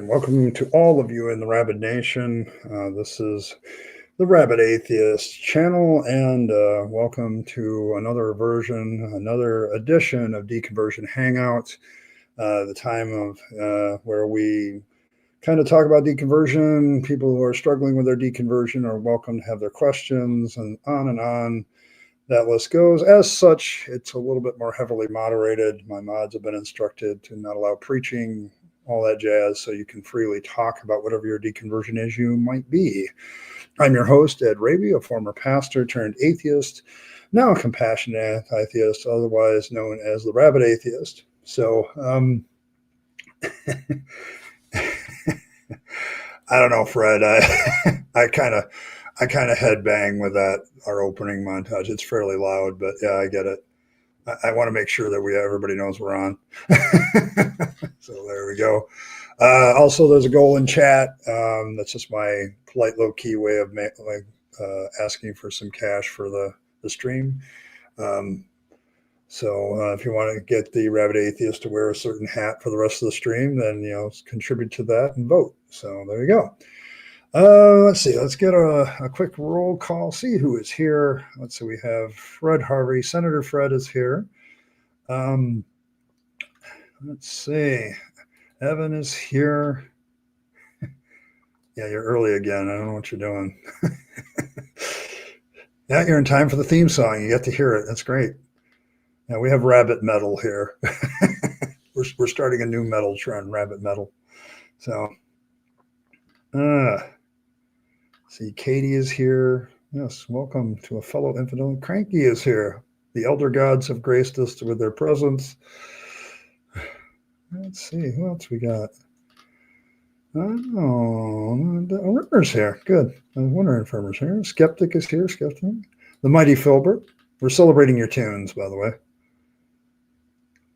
and welcome to all of you in the Rabyd Nation. This is the Rabyd Atheist channel, and welcome to another edition of Deconversion Hangout, the time of where we kind of talk about deconversion. People who are struggling with their deconversion are welcome to have their questions, and on. That list goes. As such, it's a little bit more heavily moderated. My mods have been instructed to not allow preaching, all that jazz, so you can freely talk about whatever your deconversion issue might be. I'm your host, Ed Rabyd, a former pastor turned atheist, now a compassionate anti-theist, otherwise known as the Rabyd Atheist. So, I don't know, Fred. I kind of headbang with that, our opening montage. It's fairly loud, but yeah, I get it. I want to make sure that everybody knows we're on. So there we go. Also, there's a goal in chat. That's just my polite, low-key way of asking for some cash for the stream. So if you want to get the Rabyd Atheist to wear a certain hat for the rest of the stream, then contribute to that and vote. So there you go. Let's see. Let's get a quick roll call. See who is here. Let's see. We have Fred Harvey. Senator Fred is here. Let's see. Evan is here. Yeah, you're early again. I don't know what you're doing. Yeah, you're in time for the theme song. You get to hear it. That's great. Yeah, we have rabbit metal here. We're starting a new metal trend, rabbit metal. So, see, Katie is here. Yes, welcome to a fellow infidel. Cranky is here. The elder gods have graced us with their presence. Let's see, who else we got? Oh, Rimmer's here. Good. I was wondering if Rimmer's here. Skeptic is here. Skeptic. The mighty Philbert. We're celebrating your tunes, by the way.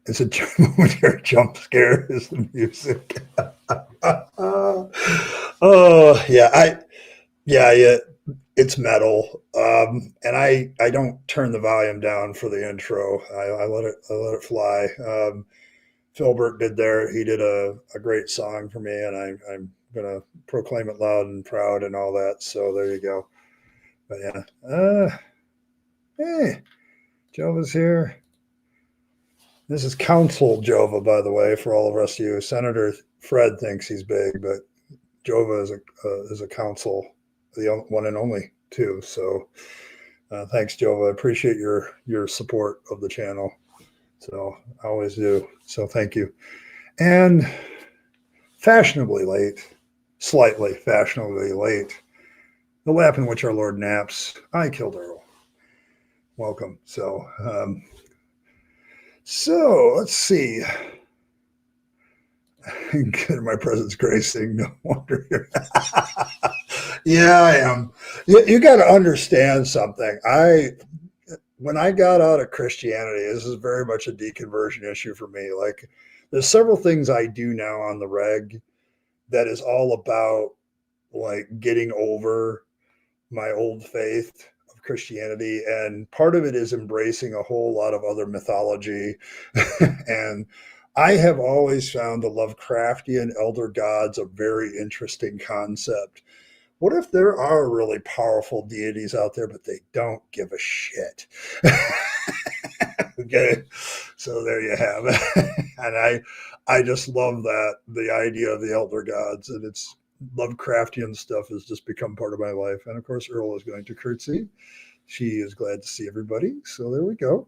It's a momentary jump scare is the music. Oh, yeah. It's metal. And I don't turn the volume down for the intro. I let it fly. Philbert he did a great song for me, and I'm going to proclaim it loud and proud and all that. So there you go. But yeah. Hey, Jova's here. This is Council Jova, by the way, for all the rest of you. Senator Fred thinks he's big, but Jova is a council, the one and only too. So thanks, Jova. I appreciate your support of the channel. So I always do. So thank you. And fashionably late, slightly fashionably late, the lap in which our Lord naps. I killed Earl. Welcome. So let's see. Get my presence gracing. No wonder you're. Yeah, I am. You got to understand something. When I got out of Christianity, this is very much a deconversion issue for me. Like, there's several things I do now on the reg that is all about like getting over my old faith of Christianity, and part of it is embracing a whole lot of other mythology. And I have always found the Lovecraftian elder gods a very interesting concept. What if there are really powerful deities out there, but they don't give a shit? Okay, so there you have it. And I just love that, the idea of the elder gods, and it's Lovecraftian stuff has just become part of my life. And of course, Earl is going to curtsy. She is glad to see everybody. So there we go.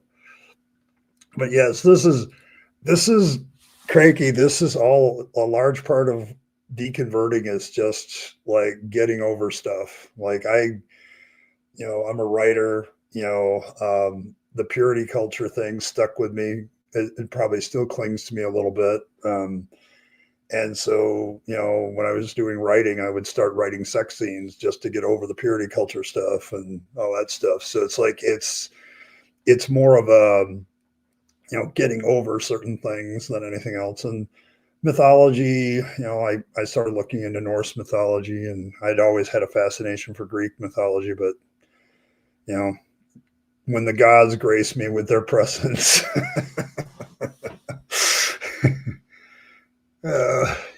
But yes, this is cranky. This is all a large part of deconverting is just like getting over stuff. Like I'm a writer, the purity culture thing stuck with me. It probably still clings to me a little bit. And so, when I was doing writing, I would start writing sex scenes just to get over the purity culture stuff and all that stuff. So it's like, it's more of a, getting over certain things than anything else. And mythology, I started looking into Norse mythology, and I'd always had a fascination for Greek mythology, but, when the gods grace me with their presence,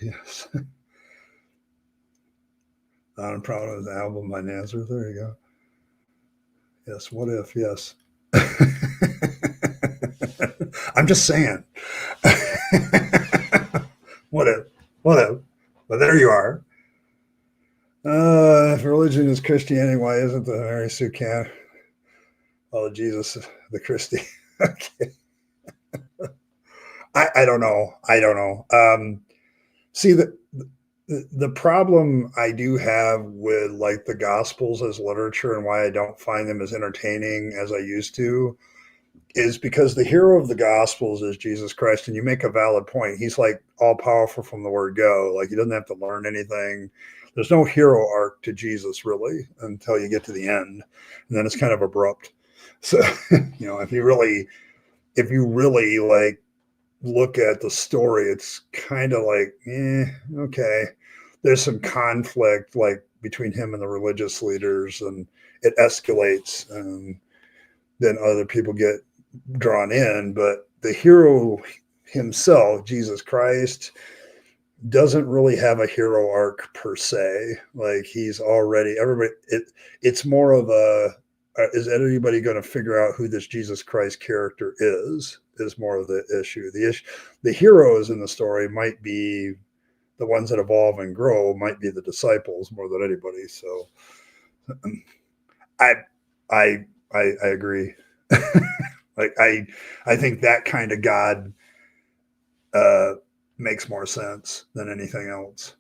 yes. I'm proud of his album by Nazareth. There you go. Yes, what if? Yes. I'm just saying. What if? What if? But there you are. If religion is Christianity, why isn't the Mary Sue Can? Oh, Jesus, the Christie. Okay. I don't know. I don't know. See, the problem I do have with like the Gospels as literature and why I don't find them as entertaining as I used to is because the hero of the Gospels is Jesus Christ, and you make a valid point. He's like all powerful from the word go. Like he doesn't have to learn anything. There's no hero arc to Jesus really until you get to the end, and then it's kind of abrupt. So if you really like look at the story, it's kind of like, okay. There's some conflict like between him and the religious leaders, and it escalates, and then other people get drawn in. But the hero himself, Jesus Christ, doesn't really have a hero arc per se. Like he's already everybody. It's more of a is anybody going to figure out who this Jesus Christ character is more of the issue. The heroes in the story might be the ones that evolve and grow, might be the disciples more than anybody. So I I I agree. Like I think that kind of God makes more sense than anything else.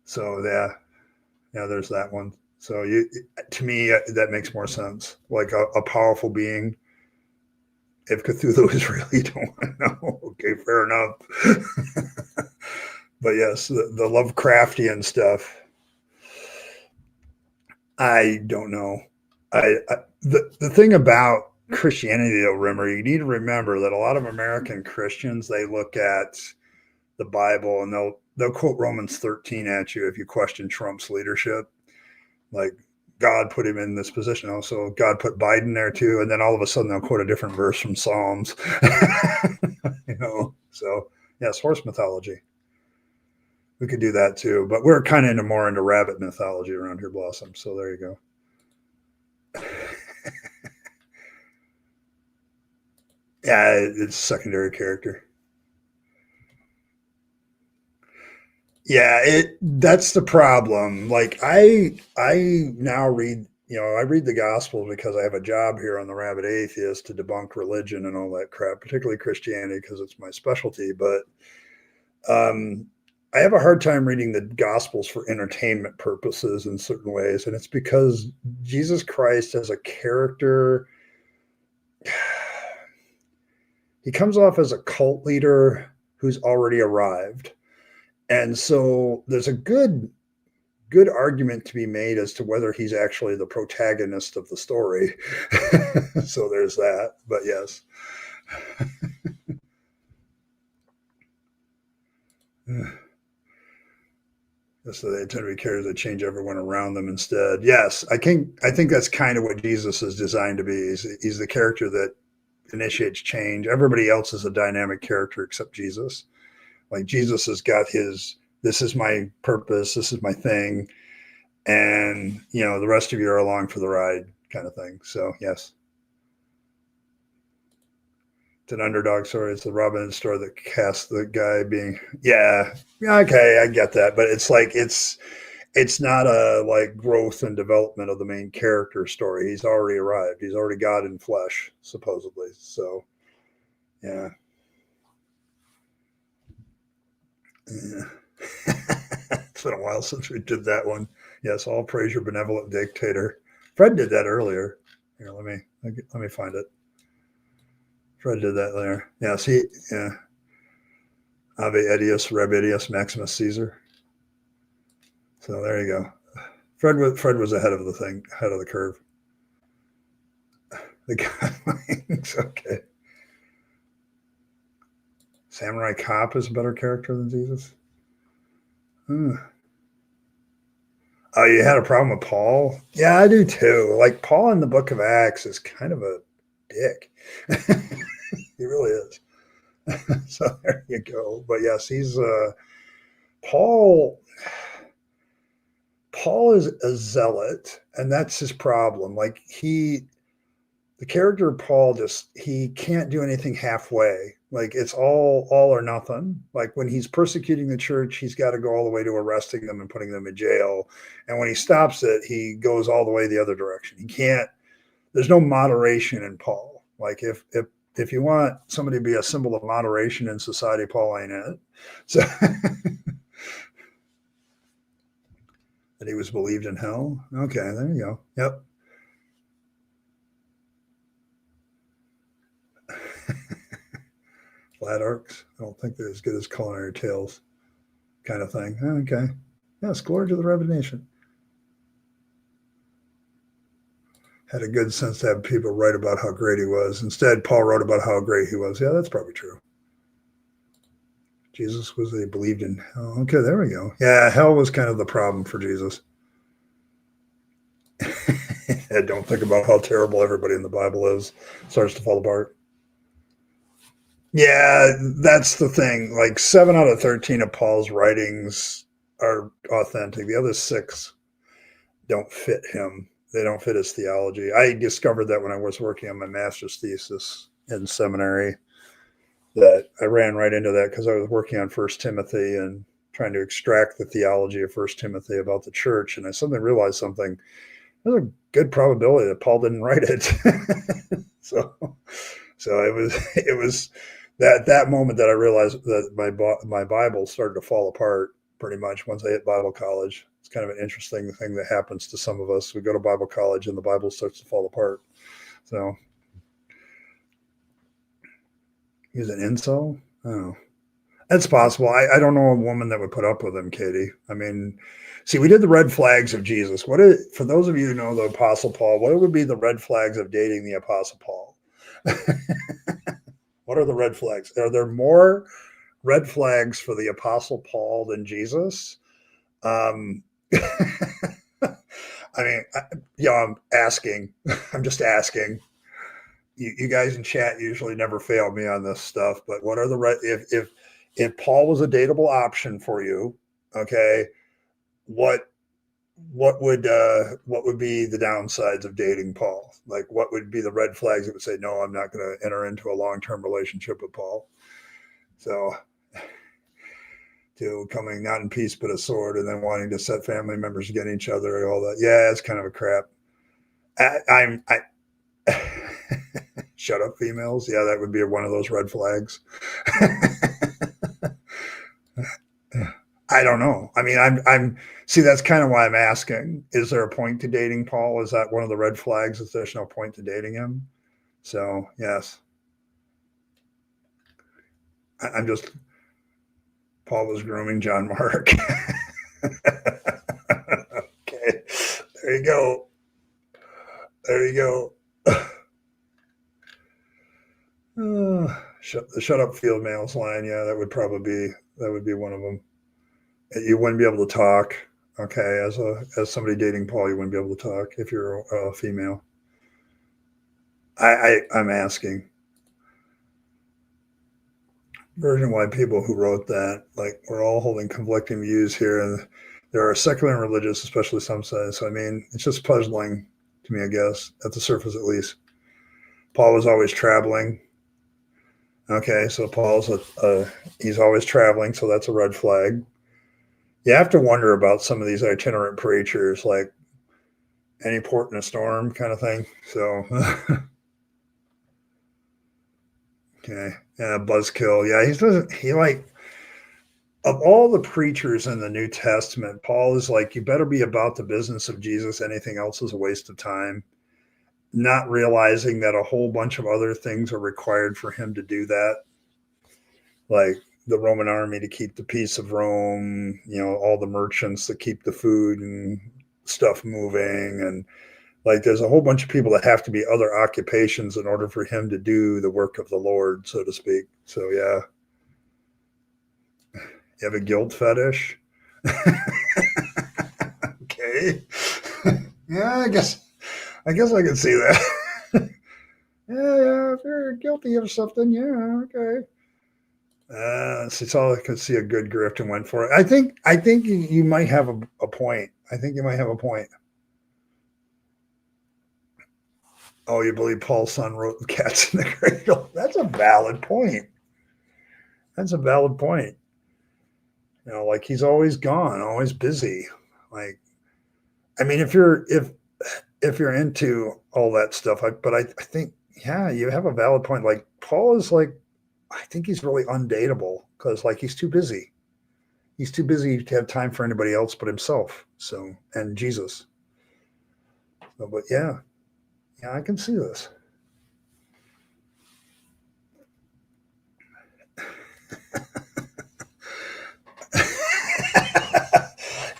So yeah, there's that one. So to me, that makes more sense. Like a powerful being. If Cthulhu is really don't want to know, okay, fair enough. But yes, the Lovecraftian stuff, I don't know. The thing about Christianity, though, Rimmer, you need to remember that a lot of American Christians, they look at the Bible and they'll quote Romans 13 at you if you question Trump's leadership. Like God put him in this position. Also, God put Biden there too, and then all of a sudden they'll quote a different verse from Psalms. So yes, horse mythology. We could do that too, but we're kind of more into rabbit mythology around here, Blossom. So there you go. Yeah, it's secondary character. Yeah, that's the problem. Like I now read, I read the gospel because I have a job here on the Rabyd Atheist to debunk religion and all that crap, particularly Christianity because it's my specialty. But I have a hard time reading the gospels for entertainment purposes in certain ways, and it's because Jesus Christ as a character, he comes off as a cult leader who's already arrived. And so there's a good argument to be made as to whether he's actually the protagonist of the story. So there's that. But yes. So they tend to be characters that change everyone around them instead. Yes, I think that's kind of what Jesus is designed to be. He's the character that initiates change. Everybody else is a dynamic character except Jesus. Like Jesus has got his, this is my purpose, this is my thing, and the rest of you are along for the ride kind of thing. So yes, it's an underdog story. It's the Robin Hood story that casts the guy being, yeah, okay, I get that, but it's like it's not a like growth and development of the main character story. He's already arrived. He's already God in flesh, supposedly. So yeah. It's been a while since we did that one. Yes, all praise your benevolent dictator. Fred did that earlier. Here, let me find it. Fred did that there. Yeah, see, yeah. Ave Edius, Rabidius, Maximus Caesar. So there you go. Fred was ahead of the curve. The guidelines, okay. Samurai Cop is a better character than Jesus. Oh, you had a problem with Paul? Yeah, I do too. Like Paul in the Book of Acts is kind of a dick. He really is. So there you go. But yes, he's Paul. Paul is a zealot, and that's his problem. Like the character of Paul he can't do anything halfway. Like it's all or nothing. Like when he's persecuting the church, he's got to go all the way to arresting them and putting them in jail. And when he stops it, he goes all the way the other direction. He can't. There's no moderation in Paul. Like if you want somebody to be a symbol of moderation in society, Paul ain't it. So that he was believed in hell. Okay, there you go. Yep. Flat arcs. I don't think they're as good as Culinary Tales kind of thing. Okay. Yes, glory to the Rabyd Nation. Had a good sense to have people write about how great he was. Instead, Paul wrote about how great he was. Yeah, that's probably true. Jesus was he believed in hell. Okay, there we go. Yeah, hell was kind of the problem for Jesus. Don't think about how terrible everybody in the Bible is. Starts to fall apart. Yeah, that's the thing. Like 7 out of 13 of Paul's writings are authentic. The other 6 don't fit him. They don't fit his theology. I discovered that when I was working on my master's thesis in seminary, that I ran right into that because I was working on 1 Timothy and trying to extract the theology of 1 Timothy about the church. And I suddenly realized something. There's a good probability that Paul didn't write it. so it was that moment that I realized that my Bible started to fall apart pretty much once I hit Bible college. It's kind of an interesting thing that happens to some of us. We go to Bible college and the Bible starts to fall apart. So he's an incel? Oh, that's possible. I don't know a woman that would put up with him, Katie. I mean, see, we did the red flags of Jesus. For those of you who know the Apostle Paul, what would be the red flags of dating the Apostle Paul? What are the red flags? Are there more red flags for the Apostle Paul than Jesus? I mean, I'm asking. I'm just asking. You guys in chat usually never fail me on this stuff, but what are the if Paul was a dateable option for you, okay, what would be the downsides of dating Paul? Like, what would be the red flags that would say, no, I'm not going to enter into a long-term relationship with Paul? So, to coming not in peace but a sword, and then wanting to set family members against each other and all that. Yeah, it's kind of a crap. Shut up, females. Yeah, that would be one of those red flags. I don't know. I mean, I'm see, that's kind of why I'm asking. Is there a point to dating Paul? Is that one of the red flags that there's no point to dating him? So, yes. I'm just, Paul was grooming John Mark. Okay. There you go. There you go. Shut up, field males line. Yeah, that would be one of them. You wouldn't be able to talk. Okay, as somebody dating Paul, you wouldn't be able to talk if you're a female. I'm asking. Version why people who wrote that, like, we're all holding conflicting views here, and there are secular and religious, especially some sides. So I mean, it's just puzzling to me, I guess, at the surface at least. Paul was always traveling. Okay, so Paul's he's always traveling, so that's a red flag. You have to wonder about some of these itinerant preachers, like any port in a storm kind of thing. So, okay, yeah, buzzkill. Yeah, of all the preachers in the New Testament, Paul is like, you better be about the business of Jesus. Anything else is a waste of time. Not realizing that a whole bunch of other things are required for him to do that. Like the Roman army to keep the peace of Rome, all the merchants that keep the food and stuff moving. And like, there's a whole bunch of people that have to be other occupations in order for him to do the work of the Lord, so to speak. So, yeah. You have a guilt fetish? Okay. Yeah, I guess I can see that. Yeah, if you're guilty of something, yeah, okay. It's all I could see a good grift and went for it. I think you might have a point. I think you might have a point. Oh, you believe Paul's son wrote the Cats in the Cradle? That's a valid point. That's a valid point. Like he's always gone, always busy. Like, I mean, if you're into all that stuff, but I think, yeah, you have a valid point. Like Paul is like, I think he's really undateable because like he's too busy. He's too busy to have time for anybody else but himself. So, and Jesus. So, but yeah, I can see this.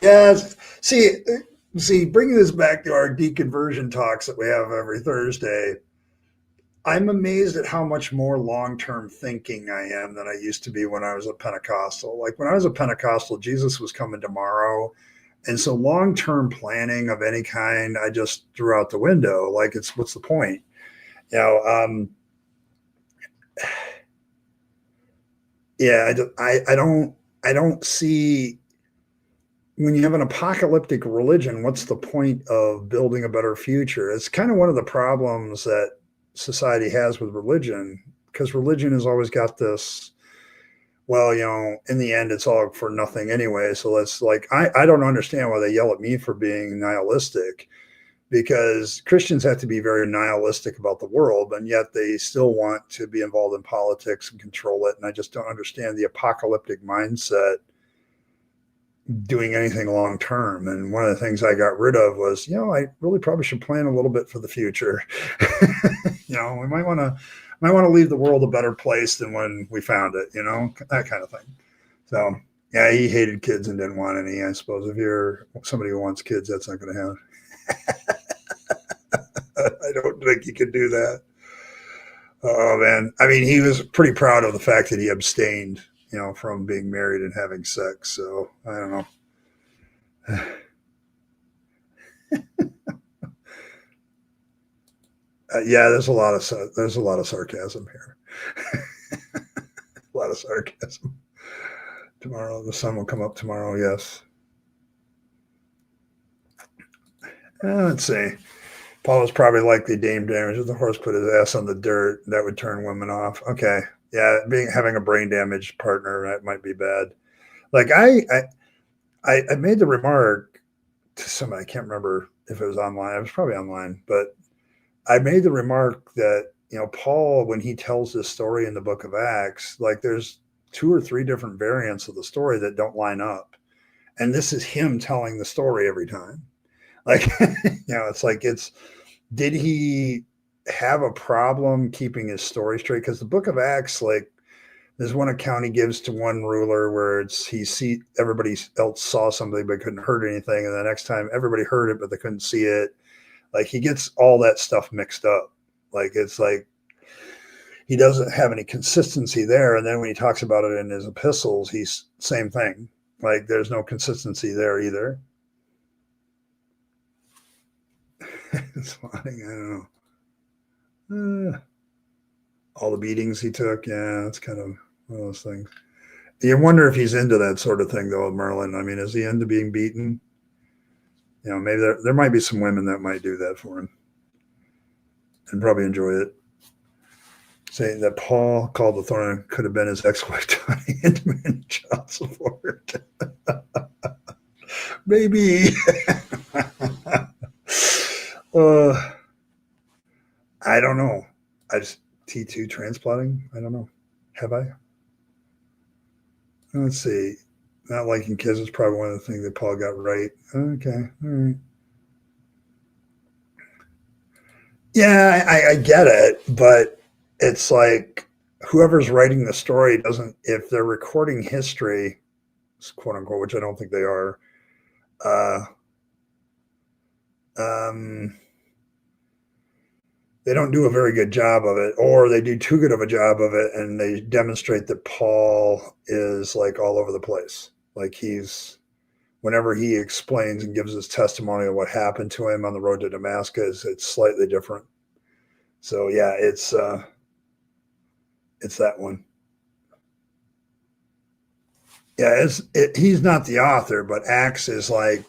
Yes. See, bringing this back to our deconversion talks that we have every Thursday, I'm amazed at how much more long term thinking I am than I used to be when I was a Pentecostal. Like when I was a Pentecostal, Jesus was coming tomorrow. And so long term planning of any kind, I just threw out the window. Like, what's the point? You know, yeah, I don't see when you have an apocalyptic religion, what's the point of building a better future? It's kind of one of the problems that society has with religion, because religion has always got this, well, in the end, it's all for nothing anyway. So let's like, I don't understand why they yell at me for being nihilistic, because Christians have to be very nihilistic about the world, and yet they still want to be involved in politics and control it. And I just don't understand the apocalyptic mindset doing anything long term. And one of the things I got rid of was, I really probably should plan a little bit for the future. We might want to leave the world a better place than when we found it, that kind of thing. So yeah, he hated kids and didn't want any. I suppose if you're somebody who wants kids, that's not going to happen. I don't think you could do that. Oh man. I mean, he was pretty proud of the fact that he abstained, from being married and having sex. So I don't know. Yeah, there's a lot of sarcasm here. A lot of sarcasm. Tomorrow, the sun will come up tomorrow. Yes. Let's see. Paul was probably likely Dame damage. If the horse put his ass on the dirt, that would turn women off. Okay. Yeah, having a brain damaged partner, that might be bad. Like I made the remark to somebody, I can't remember if it was online. It was probably online, but I made the remark that, Paul, when he tells this story in the book of Acts, like there's 2 or 3 different variants of the story that don't line up. And this is him telling the story every time. Like, it's like, did he have a problem keeping his story straight? Because the book of Acts, like, there's one account he gives to one ruler where everybody else saw something but couldn't hurt anything, and the next time everybody heard it but they couldn't see it. Like he gets all that stuff mixed up. Like it's like he doesn't have any consistency there. And then when he talks about it in his epistles, he's same thing. Like there's no consistency there either. It's funny. I don't know. All the beatings he took. Yeah, it's kind of one of those things. You wonder if he's into that sort of thing, though, with Merlin. I mean, is he into being beaten? Maybe there might be some women that might do that for him and probably enjoy it. Saying that Paul called the thorn could have been his ex-wife Tony and demanded child support. Maybe. I don't know. T2 transplanting? I don't know. Have I? Let's see. Not liking kids is probably one of the things that Paul got right. Okay. All right. Yeah, I get it, but it's like whoever's writing the story doesn't, if they're recording history, quote unquote, which I don't think they are, they don't do a very good job of it, or they do too good of a job of it, and they demonstrate that Paul is like all over the place. Like whenever he explains and gives his testimony of what happened to him on the road to Damascus, it's slightly different. So yeah, it's that one. Yeah, he's not the author, but Acts is like,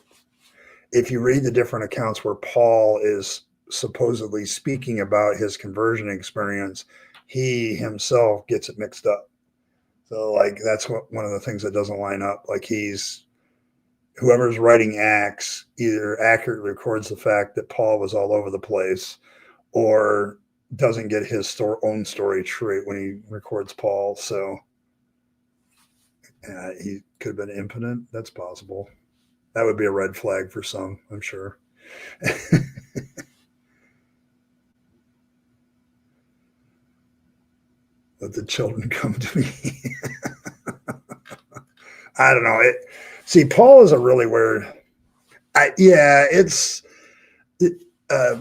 if you read the different accounts where Paul is supposedly speaking about his conversion experience, he himself gets it mixed up. So like that's one of the things that doesn't line up. Like whoever's writing Acts either accurately records the fact that Paul was all over the place, or doesn't get his own story true when he records Paul. So he could have been impotent. That's possible. That would be a red flag for some, I'm sure. Let the children come to me. I don't know. See, Paul is a really weird. It's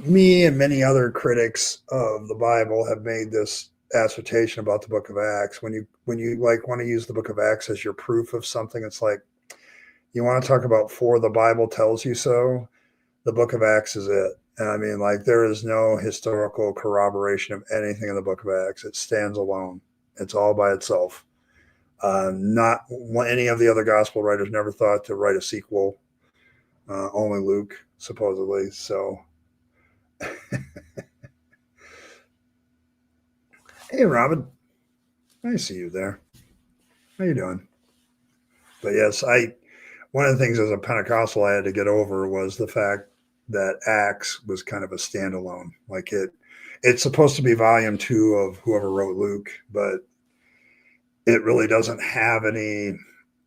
me and many other critics of the Bible have made this assertion about the Book of Acts. When you like want to use the Book of Acts as your proof of something, it's like you want to talk about for the Bible tells you so. The Book of Acts is it. And I mean, like there is no historical corroboration of anything in the Book of Acts. It stands alone. It's all by itself. Not any of the other gospel writers never thought to write a sequel. Only Luke, supposedly. So, hey, Rabyd, I see you there. How you doing? But yes, one of the things as a Pentecostal I had to get over was the fact that Acts was kind of a standalone. Like it's supposed to be volume 2 of whoever wrote Luke, but it really doesn't have any.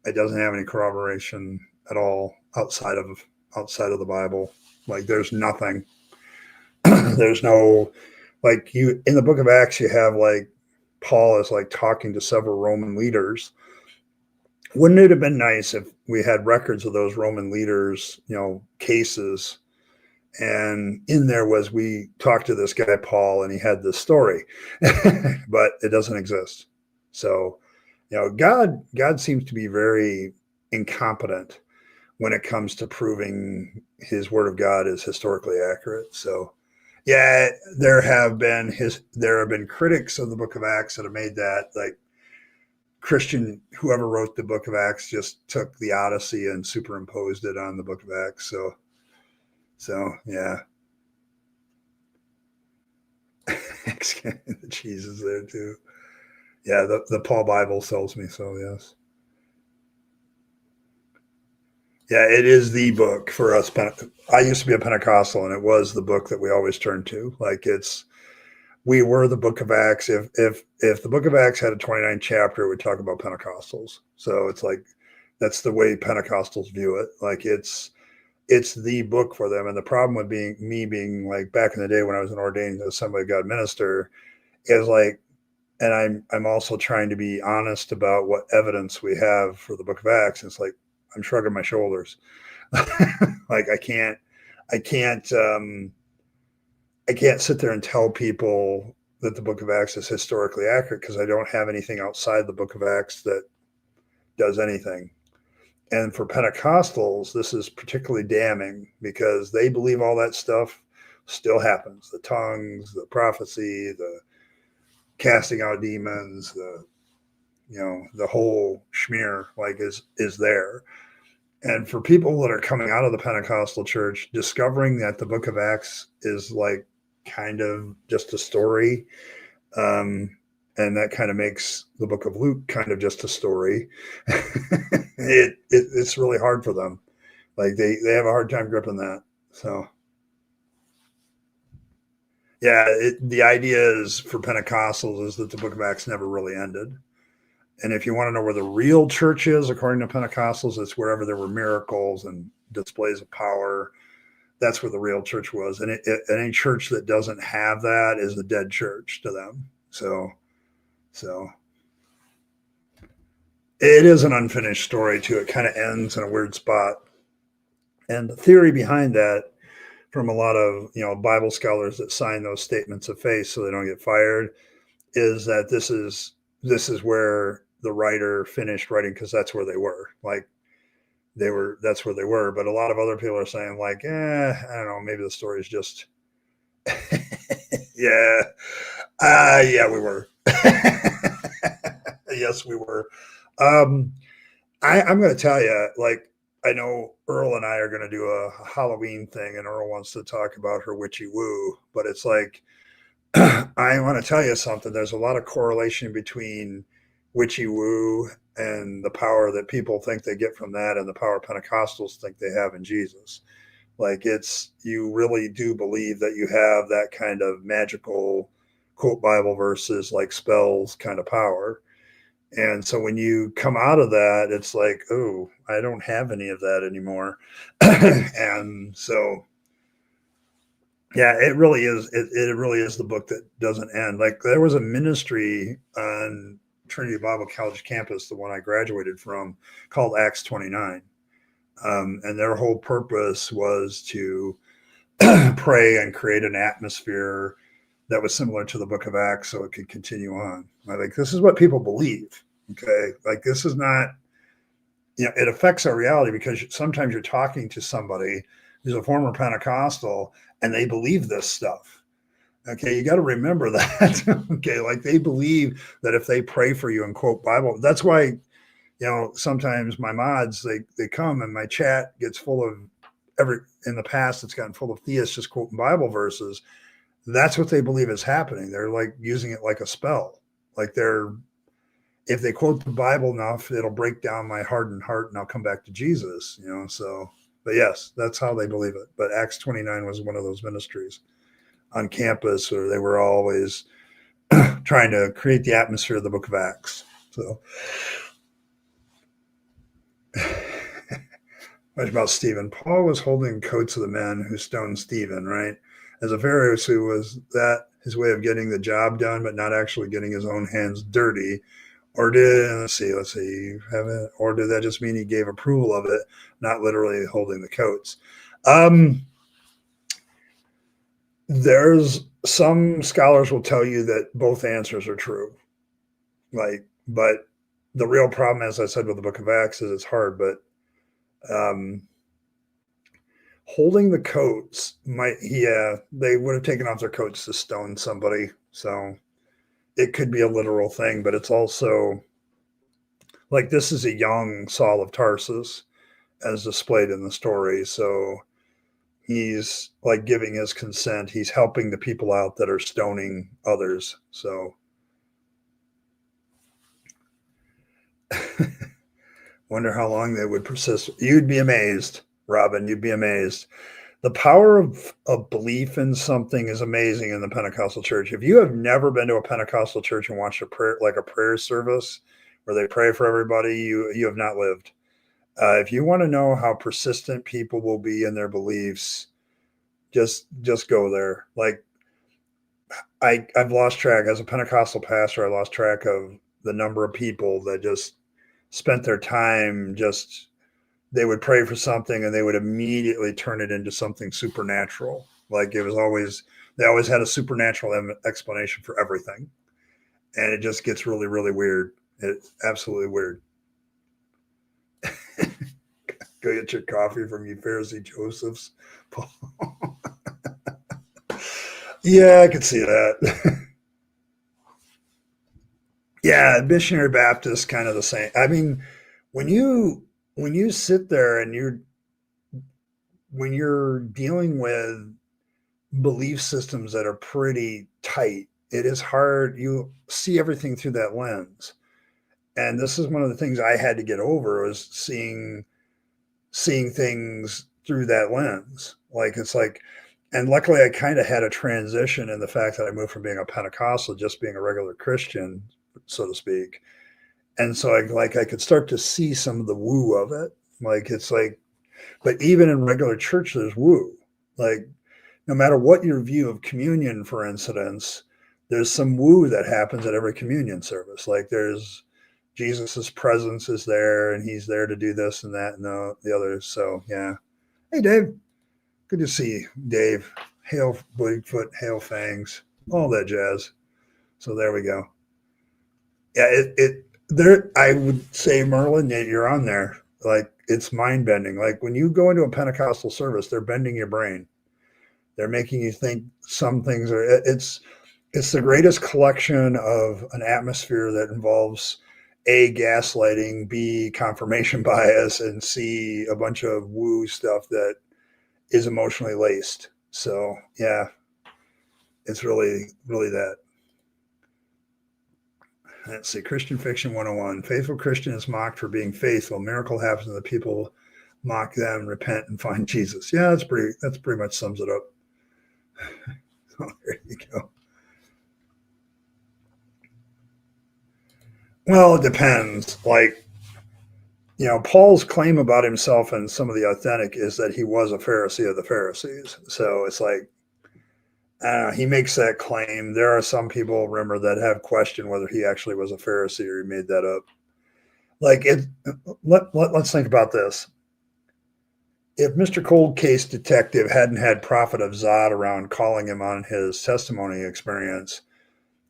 It doesn't have any corroboration at all outside of the Bible. Like there's nothing. There's no, like you in the Book of Acts you have like Paul is like talking to several Roman leaders. Wouldn't it have been nice if we had records of those Roman leaders, cases, and in there was we talked to this guy Paul and he had this story, but it doesn't exist. So, God seems to be very incompetent when it comes to proving his word of God is historically accurate. So, yeah, there have been critics of the Book of Acts that have made that like Christian, whoever wrote the Book of Acts just took the Odyssey and superimposed it on the Book of Acts. So yeah. The cheese is there too. Yeah, the Paul Bible sells me, so yes. Yeah, it is the book for us. I used to be a Pentecostal, and it was the book that we always turned to. Like we were the Book of Acts. If the Book of Acts had a 29th chapter, it would talk about Pentecostals. So it's like that's the way Pentecostals view it. Like it's the book for them. And the problem with being like back in the day when I was an ordained Assembly of God minister is like, and I'm also trying to be honest about what evidence we have for the Book of Acts. And it's like I'm shrugging my shoulders. Like I can't sit there and tell people that the Book of Acts is historically accurate because I don't have anything outside the Book of Acts that does anything. And for Pentecostals, this is particularly damning because they believe all that stuff still happens. The tongues, the prophecy, the casting out demons, the whole schmear like is there. And for people that are coming out of the Pentecostal church, discovering that the Book of Acts is like kind of just a story, and that kind of makes the Book of Luke kind of just a story. It's really hard for them. Like they have a hard time gripping that. So yeah, the idea is for Pentecostals is that the Book of Acts never really ended. And if you want to know where the real church is, according to Pentecostals, it's wherever there were miracles and displays of power. That's where the real church was. And any church that doesn't have that is a dead church to them. So it is an unfinished story too. It kind of ends in a weird spot. And the theory behind that from a lot of, Bible scholars that sign those statements of faith so they don't get fired is that this is where the writer finished writing because that's where they were. Like that's where they were. But a lot of other people are saying like, I don't know, maybe the story is just, yeah, we were. Yes, we were. I'm going to tell you, like, I know Earl and I are going to do a Halloween thing, and Earl wants to talk about her witchy woo, but it's like, I want to tell you something. There's a lot of correlation between witchy woo and the power that people think they get from that and the power Pentecostals think they have in Jesus. Like, it's, you really do believe that you have that kind of magical quote Bible verses, like spells kind of power. And so when you come out of that, it's like, oh, I don't have any of that anymore. And so, yeah, it really is. It really is the book that doesn't end. Like, there was a ministry on Trinity Bible College campus, the one I graduated from, called Acts 29. And their whole purpose was to pray and create an atmosphere that was similar to the book of Acts so it could continue on. Like, this is what people believe. Okay. Like, this is not, it affects our reality because sometimes you're talking to somebody who's a former Pentecostal and they believe this stuff. Okay. You got to remember that. Okay. Like, they believe that if they pray for you and quote Bible, that's why, sometimes my mods, they come and my chat gets full of in the past, it's gotten full of theists just quoting Bible verses. That's what they believe is happening. They're like using it like a spell. Like, if they quote the Bible enough, it'll break down my hardened heart and I'll come back to Jesus, so, but yes, that's how they believe it. But Acts 29 was one of those ministries on campus where they were always trying to create the atmosphere of the book of Acts. So, what about Stephen? Paul was holding coats of the men who stoned Stephen, right? As a Pharisee, was that his way of getting the job done, but not actually getting his own hands dirty? Or let's see, or did that just mean he gave approval of it, not literally holding the coats? There's some scholars will tell you that both answers are true. But the real problem, as I said with the book of Acts, is it's hard, but holding the coats they would have taken off their coats to stone somebody. So it could be a literal thing, but it's also like, this is a young Saul of Tarsus as displayed in the story. So he's like giving his consent. He's helping the people out that are stoning others. So wonder how long they would persist. You'd be amazed, Robin. You'd be amazed. The power of belief in something is amazing in the Pentecostal church. If you have never been to a Pentecostal church and watched a prayer service where they pray for everybody, you have not lived. If you want to know how persistent people will be in their beliefs, just go there. Like, I've lost track as a Pentecostal pastor. I lost track of the number of people that just spent their time they would pray for something and they would immediately turn it into something supernatural. Like, they always had a supernatural explanation for everything. And it just gets really, really weird. It's absolutely weird. Go get your coffee from you Pharisee Joseph's. Yeah, I could see that. Yeah, missionary Baptist, kind of the same. I mean, when you sit there and when you're dealing with belief systems that are pretty tight, it is hard. You see everything through that lens. And this is one of the things I had to get over, was seeing things through that lens. Like, it's like, and luckily I kind of had a transition in the fact that I moved from being a Pentecostal, just being a regular Christian, so to speak. And so I could start to see some of the woo of it. Like, it's like, but even in regular church, there's woo. Like, no matter what your view of communion, for instance, there's some woo that happens at every communion service. Like, there's Jesus's presence is there, and he's there to do this and that and the other. So yeah. Hey, Dave. Good to see you, Dave. Hail Bigfoot, hail fangs, all that jazz. So there we go. Yeah, there. I would say, Merlin, you're on there. Like, it's mind bending. Like, when you go into a Pentecostal service, they're bending your brain. They're making you think some things are. It's the greatest collection of an atmosphere that involves A, gaslighting, B, confirmation bias, and C, a bunch of woo stuff that is emotionally laced. So yeah, it's really, really that. Let's see, Christian Fiction 101. Faithful Christian is mocked for being faithful. Miracle happens and the people mock them, repent, and find Jesus. Yeah, that's pretty much sums it up. So there you go. Well, it depends. Like, Paul's claim about himself and some of the authentic is that he was a Pharisee of the Pharisees. So it's like, he makes that claim. There are some people, remember, that have questioned whether he actually was a Pharisee or he made that up. Like, let's think about this. If Mr. Cold Case Detective hadn't had Prophet of Zod around calling him on his testimony experience,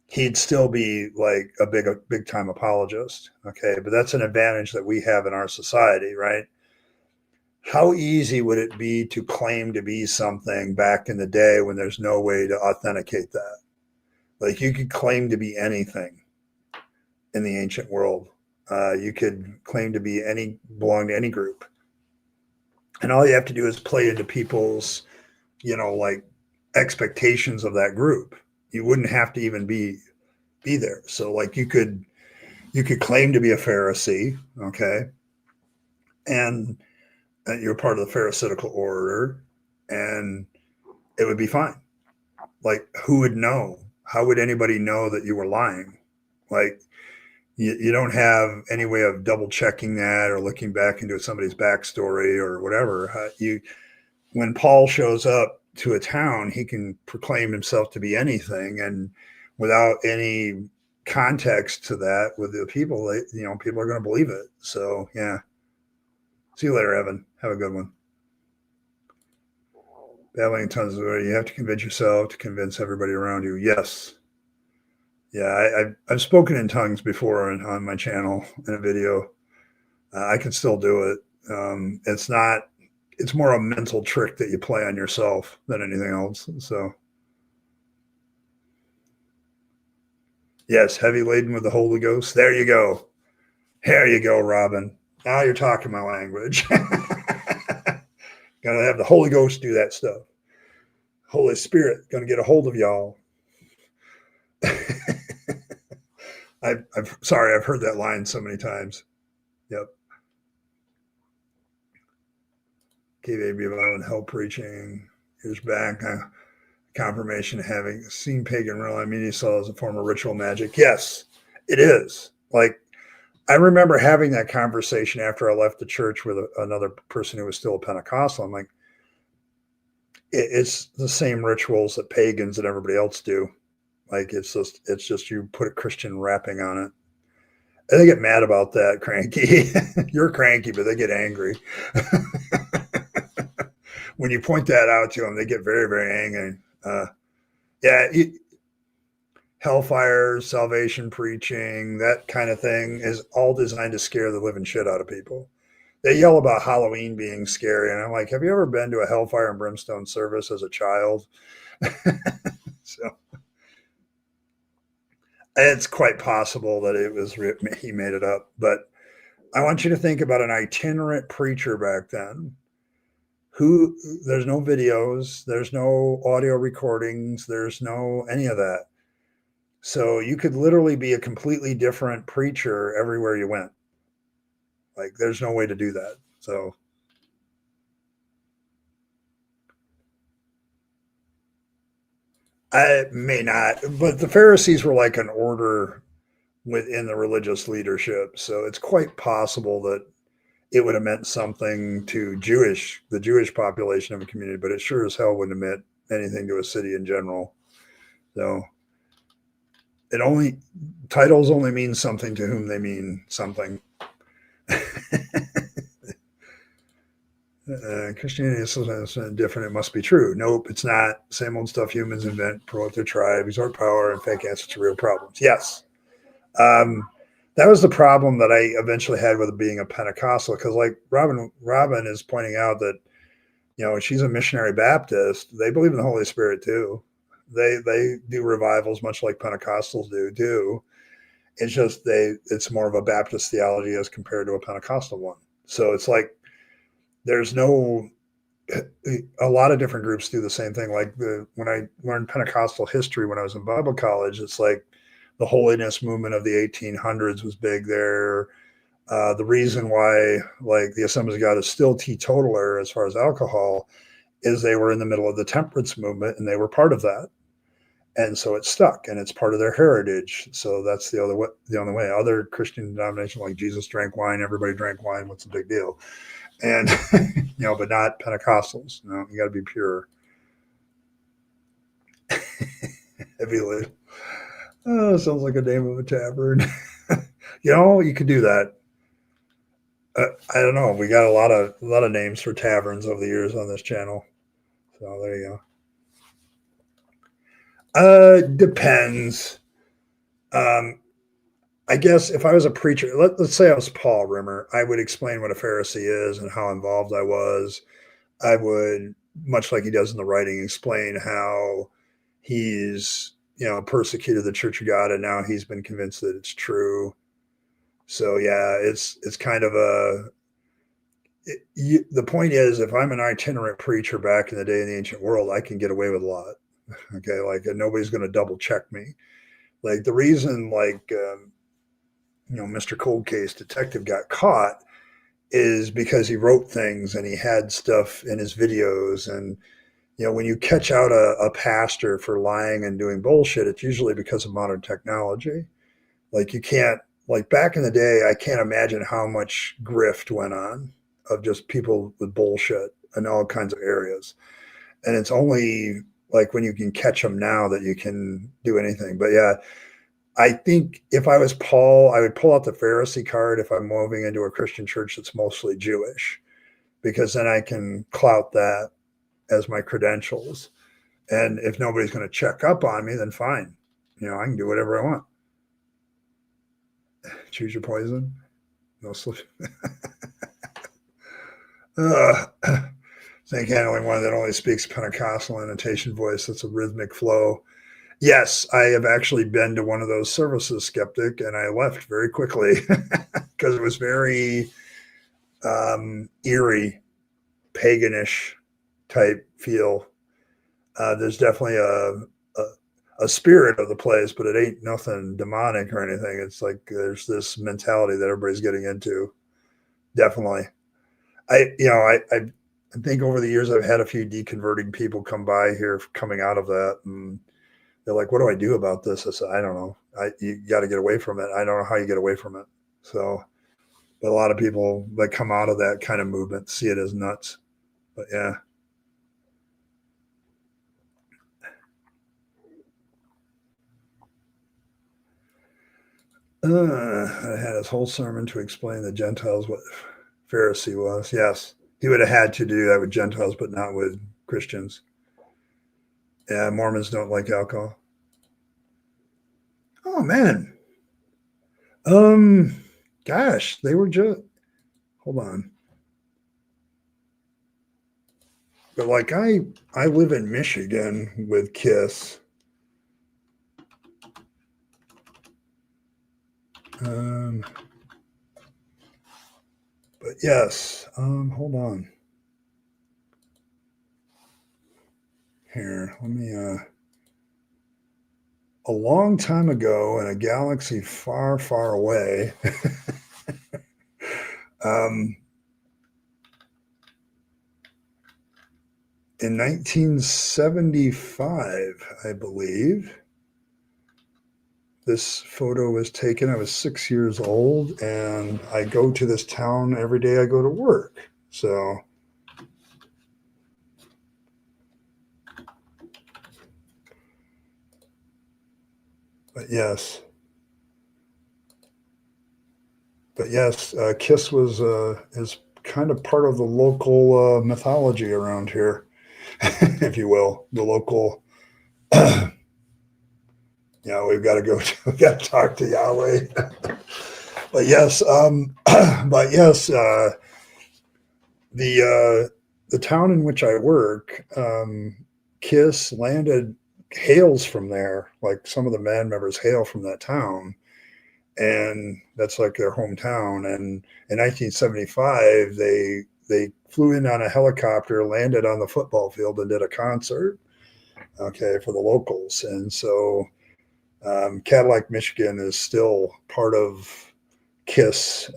he'd still be like a big time apologist. Okay. But that's an advantage that we have in our society, right? How easy would it be to claim to be something back in the day when there's no way to authenticate that? Like, you could claim to be anything in the ancient world. You could claim to belong to any group. And all you have to do is play into people's, like, expectations of that group. You wouldn't have to even be there. So like, you could claim to be a Pharisee, okay, and you're part of the Pharisaical order, and it would be fine. Like, who would know? How would anybody know that you were lying? Like, you don't have any way of double checking that or looking back into somebody's backstory or whatever. When Paul shows up to a town, he can proclaim himself to be anything, and without any context to that with the people, people are going to believe it. So yeah. See you later, Evan. Have a good one. Battling tons of you have to convince yourself to convince everybody around you. Yes. Yeah, I've spoken in tongues before on my channel in a video. I can still do it. It's more a mental trick that you play on yourself than anything else. So yes, heavy laden with the Holy Ghost. There you go. There you go, Robin. Now you're talking my language. Gotta have the Holy Ghost do that stuff. Holy Spirit gonna get a hold of y'all. I've heard that line so many times. Yep. KVB about hell preaching years back. Confirmation having seen pagan real media saw as a form of ritual magic. Yes, it is. Like, I remember having that conversation after I left the church with another person who was still a Pentecostal. I'm like, it's the same rituals that pagans and everybody else do. Like, it's just you put a Christian wrapping on it. And they get mad about that, cranky. You're cranky, but they get angry. When you point that out to them, they get very, very angry. Hellfire, salvation preaching, that kind of thing is all designed to scare the living shit out of people. They yell about Halloween being scary, and I'm like, have you ever been to a hellfire and brimstone service as a child? So it's quite possible that he made it up, but I want you to think about an itinerant preacher back then. There's no videos, there's no audio recordings, there's no any of that. So you could literally be a completely different preacher everywhere you went. Like, there's no way to do that. So I may not, but the Pharisees were like an order within the religious leadership. So it's quite possible that it would have meant something to the Jewish population of a community, but it sure as hell wouldn't have meant anything to a city in general. So titles only mean something to whom they mean something. Christianity is different. It must be true. Nope, it's not. Same old stuff humans invent, promote their tribe, exhort power, and fake answers to real problems. Yes. That was the problem that I eventually had with being a Pentecostal, because like Robin is pointing out that, she's a missionary Baptist. They believe in the Holy Spirit too. They do revivals much like Pentecostals do too. It's just it's more of a Baptist theology as compared to a Pentecostal one. So it's like there's no, a lot of different groups do the same thing. Like when I learned Pentecostal history when I was in Bible college, it's like the holiness movement of the 1800s was big there. The reason why like the Assemblies of God is still teetotaler as far as alcohol is they were in the middle of the temperance movement and they were part of that. And so it stuck and it's part of their heritage. So that's the only way. Other Christian denominations like Jesus drank wine, everybody drank wine. What's the big deal? And, but not Pentecostals. No, you got to be pure. Heavy lift. Oh, sounds like a name of a tavern. You could do that. I don't know. We got a lot of names for taverns over the years on this channel. So there you go. Depends. I guess if I was a preacher, let's say I was Paul Rimmer, I would explain what a Pharisee is and how involved I was. I would, much like he does in the writing, explain how he's, persecuted the Church of God and now he's been convinced that it's true. So yeah, it's kind of the point is, if I'm an itinerant preacher back in the day in the ancient world, I can get away with a lot. Okay, like nobody's going to double check me. Like the reason, Mr. Cold Case Detective got caught is because he wrote things and he had stuff in his videos. And, when you catch out a pastor for lying and doing bullshit, it's usually because of modern technology. Like you can't, like back in the day, I can't imagine how much grift went on of just people with bullshit in all kinds of areas. And it's only like when you can catch them now that you can do anything. But yeah, I think if I was Paul, I would pull out the Pharisee card if I'm moving into a Christian church that's mostly Jewish, because then I can clout that as my credentials. And if nobody's going to check up on me, then fine. I can do whatever I want. Choose your poison. No sleep. Think handling one that only speaks Pentecostal annotation voice. That's a rhythmic flow. Yes, I have actually been to one of those services, Skeptic, and I left very quickly because it was very eerie, paganish type feel. There's definitely a spirit of the place, but it ain't nothing demonic or anything. It's like there's this mentality that everybody's getting into. Definitely. I think over the years I've had a few deconverting people come by here coming out of that, and they're like, "What do I do about this?" I said, "I don't know. You got to get away from it. I don't know how you get away from it." So, but a lot of people that come out of that kind of movement see it as nuts. But yeah. I had his whole sermon to explain the Gentiles what Pharisee was. Yes, he would have had to do that with Gentiles, but not with Christians. Yeah, Mormons don't like alcohol. Oh man. Gosh, they were just. Hold on. But like I live in Michigan with KISS. But yes, hold on. Here, let me a long time ago in a galaxy far, far away. In 1975, I believe, this photo was taken. I was 6 years old, and I go to this town every day I go to work. So, but yes, KISS is kind of part of the local mythology around here, if you will, the local. We've got to go. We got to talk to Yahweh. But yes, the town in which I work, KISS hails from there. Like some of the band members hail from that town, and that's like their hometown. And in 1975, they flew in on a helicopter, landed on the football field, and did a concert, okay, for the locals. And so Cadillac, Michigan is still part of KISS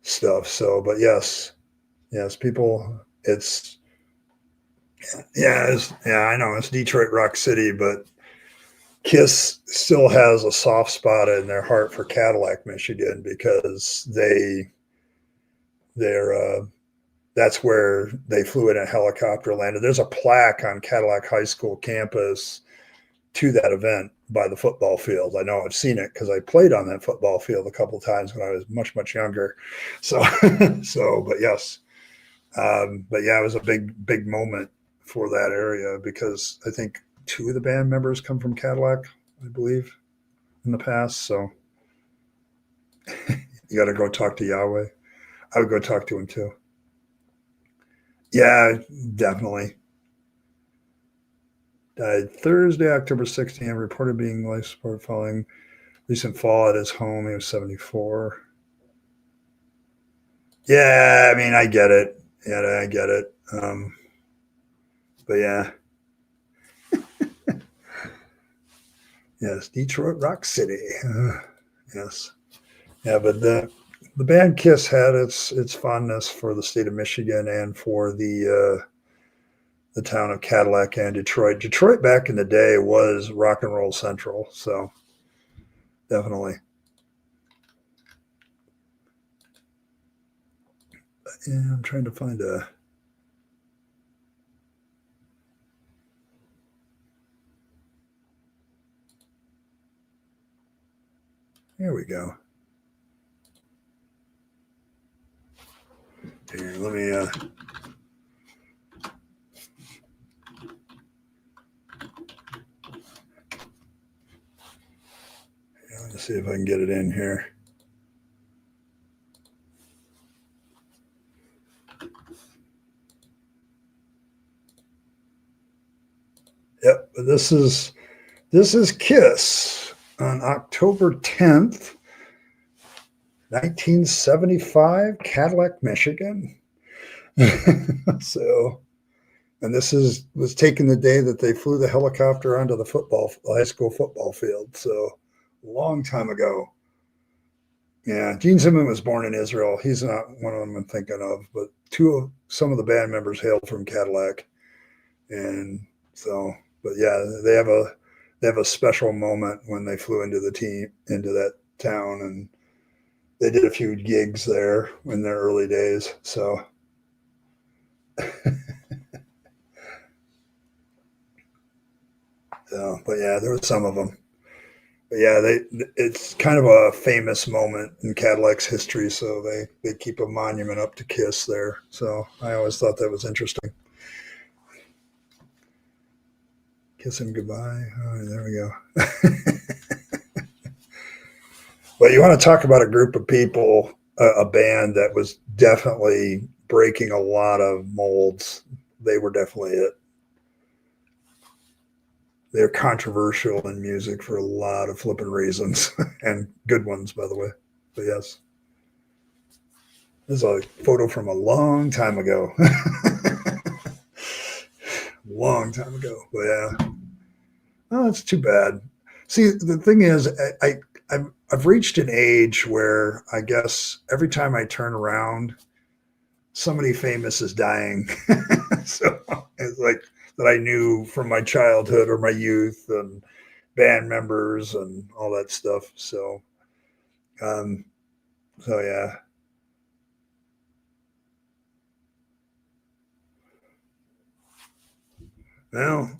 stuff. So, but yes, people, I know it's Detroit Rock City, but KISS still has a soft spot in their heart for Cadillac, Michigan, because they're that's where they flew in a helicopter, landed. There's a plaque on Cadillac High School campus to that event by the football field. I know I've seen it because I played on that football field a couple of times when I was much younger. So, but yes, but yeah, it was a big moment for that area because I think two of the band members come from Cadillac, I believe, in the past. So you got to go talk to Yahweh. I would go talk to him too. Yeah, definitely. Died Thursday, October 16th, reported being life support following recent fall at his home. He was 74. Yeah, I mean, I get it. Yeah, I get it. But yeah. Yes, Detroit Rock City. Yes. Yeah, but the band KISS had its fondness for the state of Michigan and for the town of Cadillac and Detroit. Detroit back in the day was rock and roll central, so definitely. Yeah, I'm trying to find a. Here we go. Here, let me. Let's see if I can get it in here. Yep, this is KISS on October 10th, 1975, Cadillac, Michigan. So, and this was taken the day that they flew the helicopter onto the high school football field. So, a long time ago. Yeah, Gene Simmons was born in Israel. He's not one of them I'm thinking of, but some of the band members hailed from Cadillac, and so. But yeah, they have a special moment when they flew into that town, and they did a few gigs there in their early days. So. So, but yeah, there were some of them. But yeah, it's kind of a famous moment in Cadillac's history, so they keep a monument up to KISS there. So I always thought that was interesting. Kiss him goodbye. Oh, there we go. But you want to talk about a group of people, a band that was definitely breaking a lot of molds. They were definitely it. They're controversial in music for a lot of flipping reasons and good ones, by the way. But yes, this is a photo from a long time ago. Long time ago. But yeah, oh, it's too bad. See, the thing is, I've reached an age where I guess every time I turn around, somebody famous is dying. So it's like that I knew from my childhood or my youth and band members and all that stuff. So, so yeah. Well,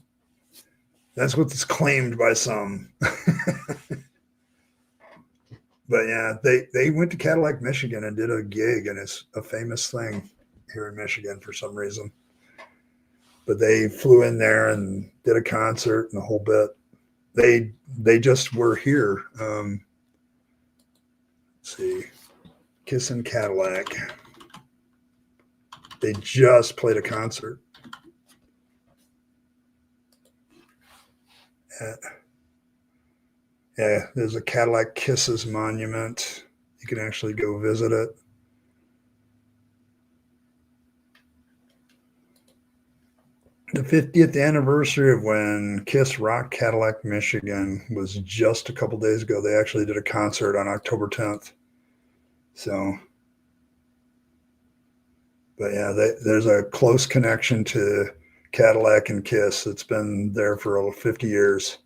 that's what's claimed by some. But yeah, they went to Cadillac, Michigan, and did a gig, and it's a famous thing here in Michigan for some reason. But they flew in there and did a concert and the whole bit. They just were here. Let's see, Kiss and Cadillac. They just played a concert. Yeah, there's a Cadillac Kisses monument. You can actually go visit it. The 50th anniversary of when Kiss rocked Cadillac, Michigan was just a couple days ago. They actually did a concert on October 10th. So, but yeah, there's a close connection to Cadillac and Kiss. It's been there for over 50 years.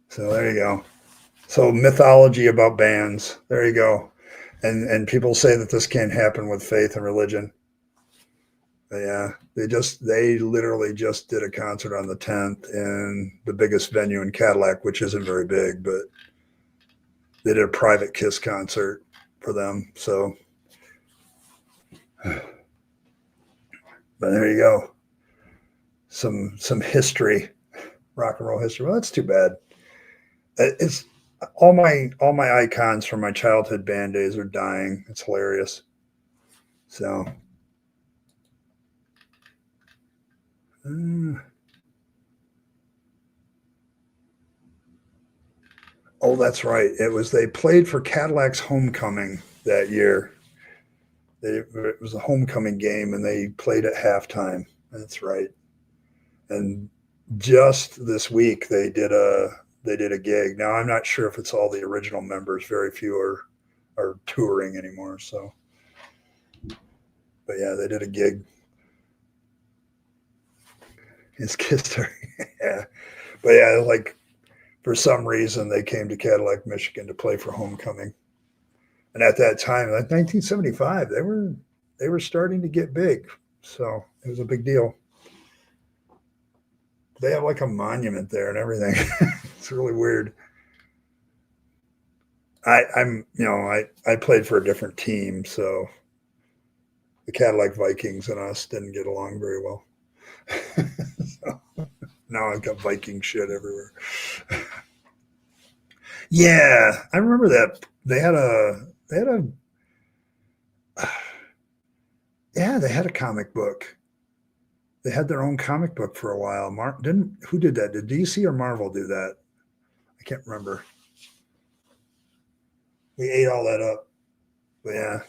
So there you go. So mythology about bands. There you go. And people say that this can't happen with faith and religion. But yeah, they literally just did a concert on the 10th in the biggest venue in Cadillac, which isn't very big, but they did a private Kiss concert for them. So, but there you go. Some history, rock and roll history. Well, that's too bad. It's all my icons from my childhood band days are dying. It's hilarious. So, uh, oh, that's right. They played for Cadillac's homecoming that year. It was a homecoming game, and they played at halftime. That's right. And just this week they did a gig. Now I'm not sure if it's all the original members. Very few are touring anymore. So, but yeah, they did a gig. His kids are yeah, but yeah, like for some reason they came to Cadillac, Michigan to play for homecoming. And at that time, like 1975, they were starting to get big. So it was a big deal. They have like a monument there and everything. It's really weird. I played for a different team, so the Cadillac Vikings and us didn't get along very well. So now I've got Viking shit everywhere. Yeah, I remember that they had a comic book. They had their own comic book for a while. Didn't who did that? Did DC or Marvel do that? I can't remember. We ate all that up. But yeah,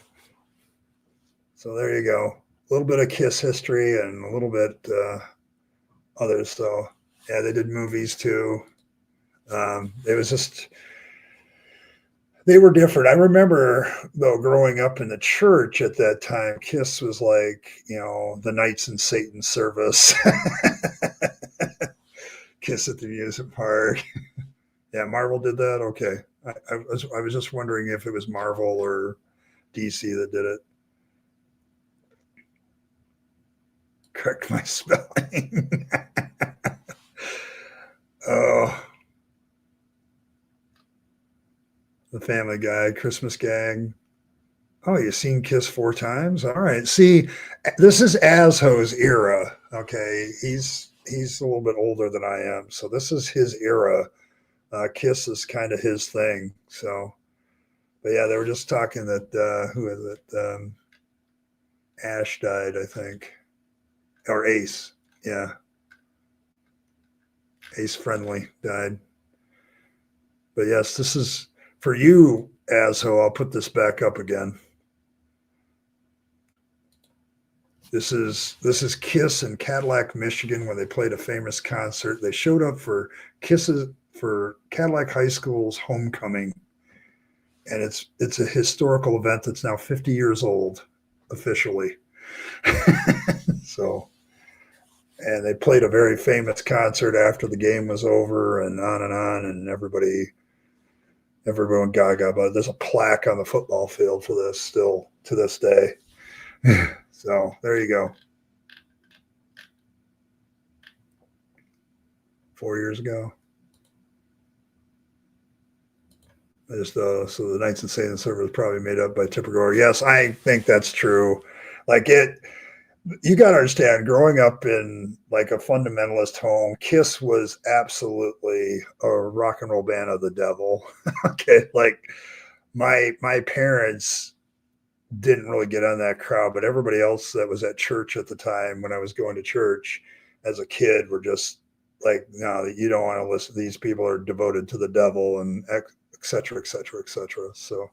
so there you go. A little bit of Kiss history and a little bit others. So yeah, they did movies too. It was just they were different. I remember though growing up in the church at that time, Kiss was like the Knights in Satan's service. Kiss at the amusement park. Yeah, Marvel did that. Okay, I was just wondering if it was Marvel or DC that did it. Correct my spelling. Oh, the Family Guy, Christmas Gang. Oh, you've seen Kiss 4 times? All right. See, this is Asho's era. Okay, he's a little bit older than I am, so this is his era. Kiss is kind of his thing. So, but yeah, they were just talking that who is it? Ash died, I think, or Ace. Yeah, Ace Friendly died. But yes, this is for you, Asho. I'll put this back up again. This is Kiss in Cadillac, Michigan, when they played a famous concert. They showed up for Cadillac High School's homecoming, and it's a historical event that's now 50 years old officially. So, and they played a very famous concert after the game was over, and everyone gaga about it. There's a plaque on the football field for this still to this day. So there you go. 4 years ago. So the Knights and Satan's server was probably made up by Tipper Gore. Yes, I think that's true. Like you got to understand, growing up in like a fundamentalist home, Kiss was absolutely a rock and roll band of the devil. Okay, like my parents didn't really get on that crowd, but everybody else that was at church at the time when I was going to church as a kid were just like, no, you don't want to listen. These people are devoted to the devil and et cetera, et cetera, et cetera. So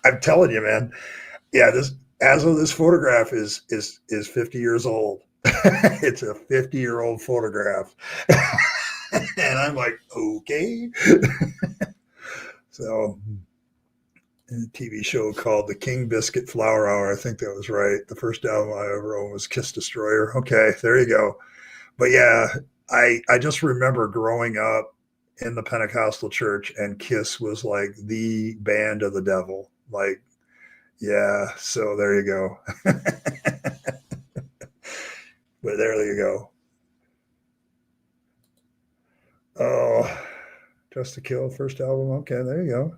I'm telling you, man. Yeah, this photograph is 50 years old. It's a 50-year-old photograph. And I'm like, okay. So a TV show called The King Biscuit Flower Hour. I think that was right. The first album I ever owned was Kiss Destroyer. Okay, there you go. But yeah, I just remember growing up in the Pentecostal church, and Kiss was like the band of the devil. Like, yeah, so there you go. But there you go. Oh, Just to Kill, first album. Okay, there you go.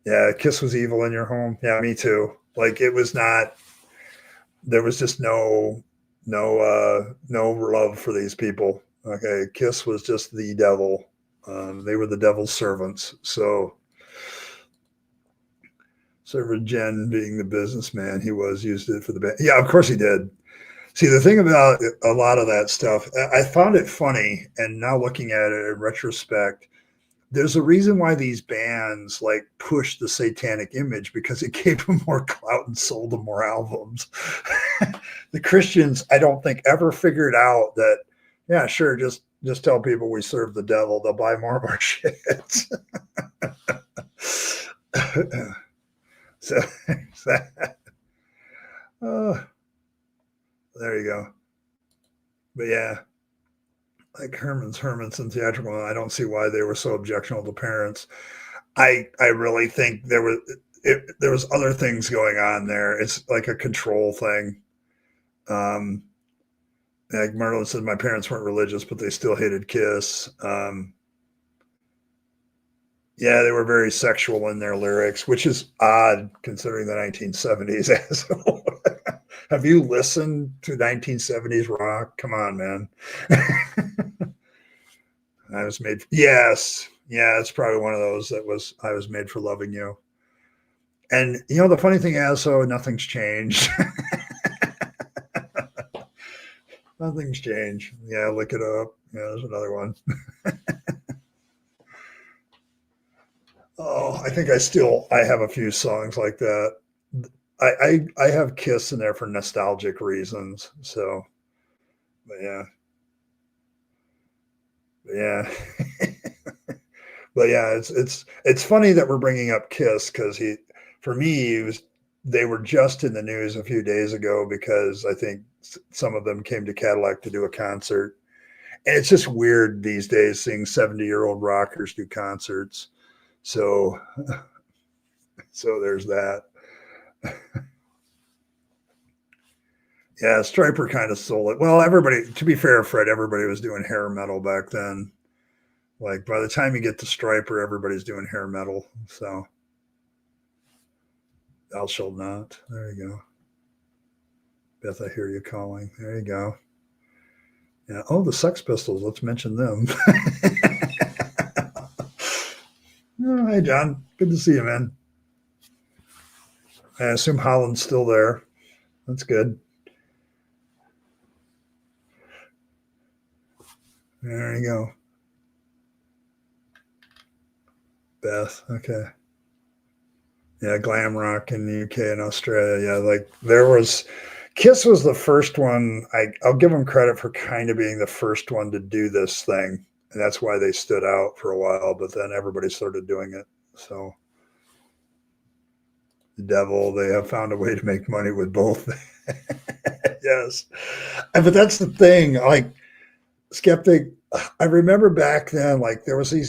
Yeah, Kiss was evil in your home. Yeah, me too. Like, it was not. There was just no love for these people. Okay, Kiss was just the devil. They were the devil's servants. So, Server Jen being the businessman, he was used it for the band. Yeah, of course he did. See, the thing about a lot of that stuff, I found it funny, and now looking at it in retrospect, there's a reason why these bands like push the satanic image, because it gave them more clout and sold them more albums. The Christians, I don't think, ever figured out that, yeah, sure, just tell people we serve the devil, they'll buy more of our shit. So, there you go. But yeah, like Herman's and Theatrical, I don't see why they were so objectionable to parents. I really think there was other things going on there. It's like a control thing. Like Marlon said, my parents weren't religious, but they still hated Kiss. Yeah, they were very sexual in their lyrics, which is odd considering the 1970s. Have you listened to 1970s rock? Come on, man. I was made. Yes, yeah, it's probably one of those that was. I was made for loving you. And the funny thing is, so nothing's changed. Nothing's changed. Yeah, look it up. Yeah, there's another one. Oh, I think I have a few songs like that. I have Kiss in there for nostalgic reasons. So, but yeah. But yeah, it's funny that we're bringing up Kiss, because for me, they were just in the news a few days ago because I think some of them came to Cadillac to do a concert, and it's just weird these days seeing 70-year-old rockers do concerts. So there's that. Yeah, Stryper kind of sold it. Well, everybody, to be fair, Fred, everybody was doing hair metal back then. Like, by the time you get to Stryper, everybody's doing hair metal. So, Thou Shalt Not. There you go. Beth, I hear you calling. There you go. Yeah. Oh, the Sex Pistols. Let's mention them. Oh, hey, John. Good to see you, man. I assume Holland's still there. That's good. There you go. Beth. Okay. Yeah, glam rock in the UK and Australia. Yeah, like Kiss was the first one. I'll give them credit for kind of being the first one to do this thing. And that's why they stood out for a while, but then everybody started doing it. So the devil, they have found a way to make money with both. Yes. But that's the thing. Like, Skeptic, I remember back then, like, there was a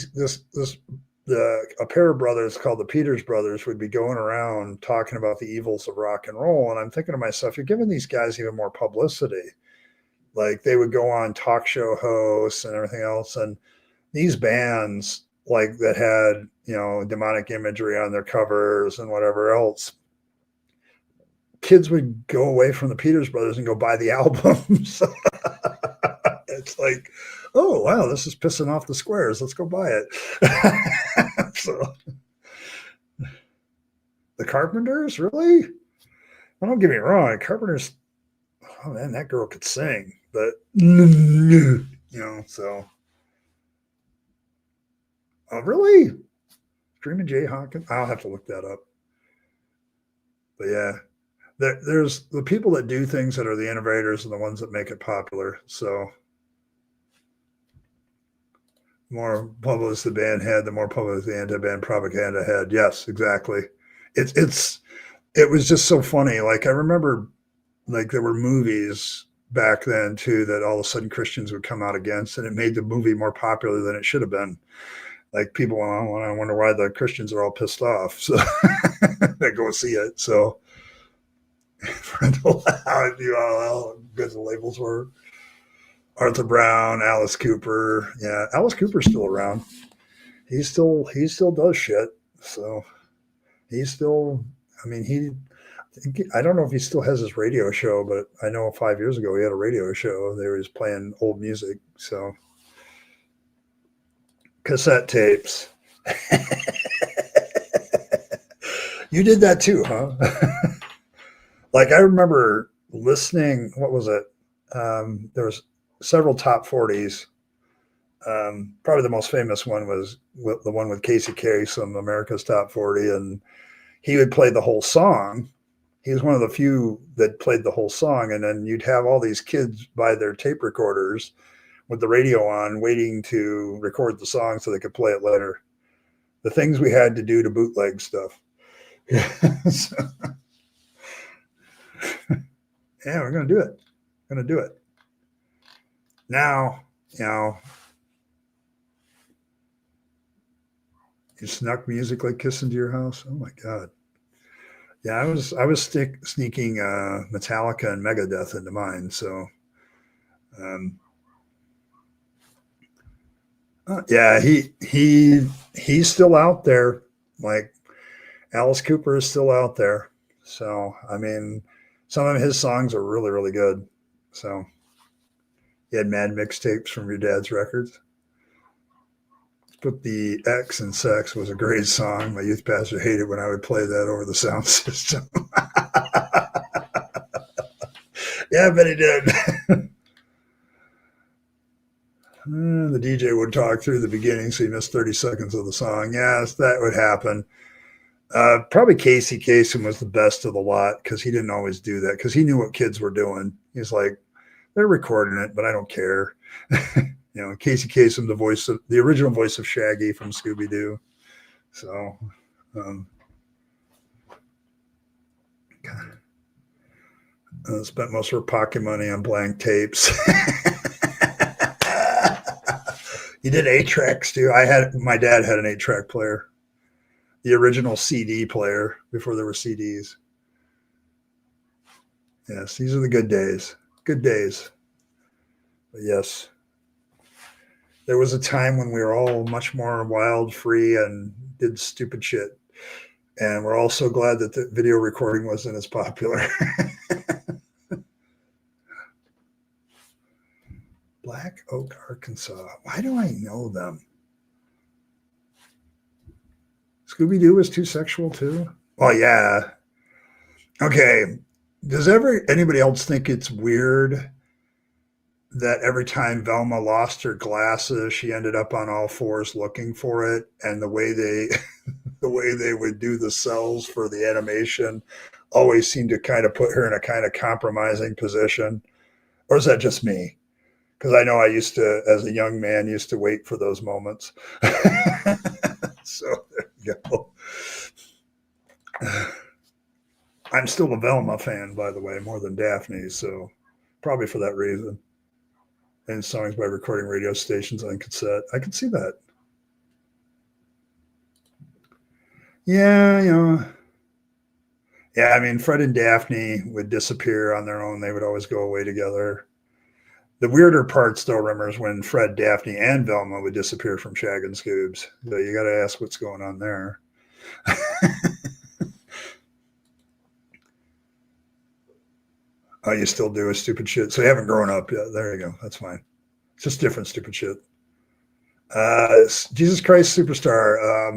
pair of brothers called the Peters brothers would be going around talking about the evils of rock and roll. And I'm thinking to myself, you're giving these guys even more publicity. Like, they would go on talk show hosts and everything else. And these bands, like, that had, demonic imagery on their covers and whatever else, kids would go away from the Peters brothers and go buy the albums. It's like, oh, wow, this is pissing off the squares. Let's go buy it. So, the Carpenters, really? Well, don't get me wrong. Carpenters, oh man, that girl could sing. but you know, so really, Dreaming Jay Hawkins. I'll have to look that up. But yeah, there's the people that do things that are the innovators and the ones that make it popular. So the more public the band had, the more public the anti-band propaganda had. Yes, exactly. It was just so funny. Like I remember, like there were movies back then too that all of a sudden Christians would come out against, and it made the movie more popular than it should have been. Like people, well, I wonder why the Christians are all pissed off. So they go see it. So how good the labels were. Arthur Brown, Alice Cooper. Yeah, Alice Cooper's still around. He still does shit. So he's still. I mean, I don't know if he still has his radio show, but I know 5 years ago he had a radio show. They were just playing old music. So cassette tapes. You did that too, huh? Like I remember listening. What was it? There was several top 40s. Probably the most famous one was the one with Casey Kasem, America's Top 40, and he would play the whole song. He was one of the few that played the whole song, and then you'd have all these kids buy their tape recorders with the radio on, waiting to record the song so they could play it later. The things we had to do to bootleg stuff. So, yeah, we're gonna do it. Gonna do it. Now, you know, you snuck music like Kiss into your house. Oh my god. Yeah, I was sneaking Metallica and Megadeth into mine. So, um, yeah, he's still out there. Like Alice Cooper is still out there. So, I mean, some of his songs are really really good. So, he had mad mixtapes from your dad's records. But the X and Sex was a great song. My youth pastor hated when I would play that over the sound system. Yeah, I bet he did. The DJ would talk through the beginning, so you missed 30 seconds of the song. Yes, that would happen. Probably Casey Kasem was the best of the lot because he didn't always do that because he knew what kids were doing. He's like, they're recording it, but I don't care. You know, Casey Kasem, the original voice of Shaggy from Scooby Doo. So, spent most of her pocket money on blank tapes. You did 8-tracks too. My dad had an 8-track player, the original CD player before there were CDs. Yes, these are the good days. Good days. But yes, there was a time when we were all much more wild, free, and did stupid shit. And we're all so glad that the video recording wasn't as popular. Black Oak, Arkansas. Why do I know them? Scooby Doo was too sexual too? Well, yeah. Okay. Does anybody else think it's weird that every time Velma lost her glasses, she ended up on all fours looking for it, and the way they would do the cells for the animation always seemed to kind of put her in a kind of compromising position? Or is that just me? Because I know I used to, as a young man, used to wait for those moments. So there you go. I'm still a Velma fan, by the way, more than Daphne. So probably for that reason. And songs by recording radio stations on cassette. I can see that. Yeah, you know. Yeah, I mean, Fred and Daphne would disappear on their own. They would always go away together. The weirder part still remembers when Fred, Daphne, and Velma would disappear from Shag and Scoobs. So you got to ask what's going on there. Oh, you still do a stupid shit. So you haven't grown up yet. There you go. That's fine. It's just different stupid shit. Jesus Christ Superstar.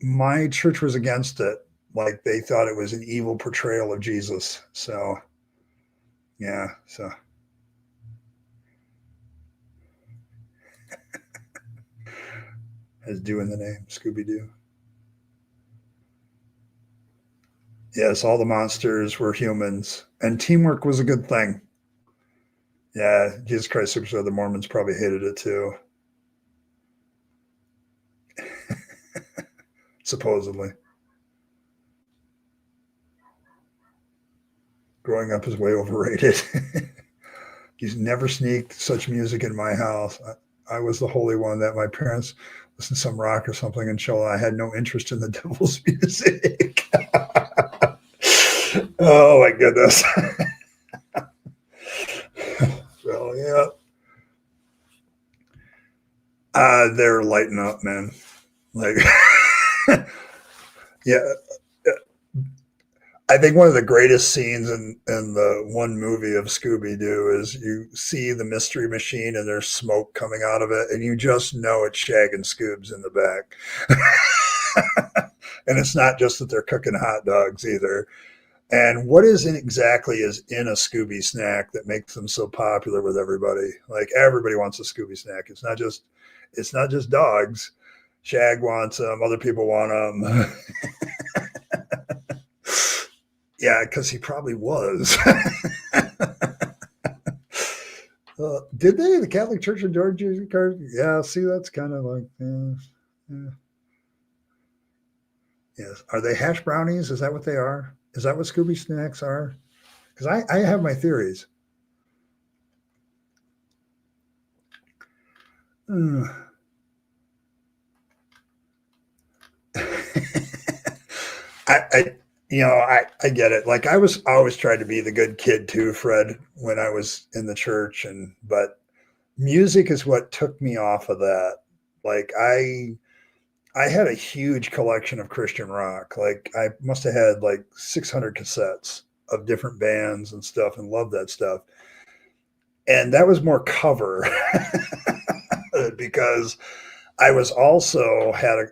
My church was against it. Like they thought it was an evil portrayal of Jesus. So Yeah, so as doing the name Scooby Doo. Yes, all the monsters were humans, and teamwork was a good thing. Yeah, Jesus Christ Superstar, the Mormons probably hated it too, supposedly. Growing up is way overrated. You never sneaked such music in my house. I was the holy one that my parents listened to some rock or something and show I had no interest in the devil's music. Oh my goodness. So yeah. They're lighting up, man. Like yeah. I think one of the greatest scenes in the one movie of Scooby Doo is you see the mystery machine and there's smoke coming out of it, and you just know it's Shag and Scoobs in the back. And it's not just that they're cooking hot dogs either. And what isn't exactly is in a Scooby snack that makes them so popular with everybody? Like everybody wants a Scooby snack. It's not just dogs. Shag wants them. Other people want them. Yeah, because he probably was. Did they? The Catholic Church of Georgia? Yeah, see, that's kind of like, yeah. Yes. Are they hash brownies? Is that what they are? Is that what Scooby snacks are? Because I have my theories. Mm. I I get it. Like I was always trying to be the good kid too, Fred, when I was in the church, but music is what took me off of that. Like I had a huge collection of Christian rock. Like I must have had like 600 cassettes of different bands and stuff, and loved that stuff. And that was more cover because I was also had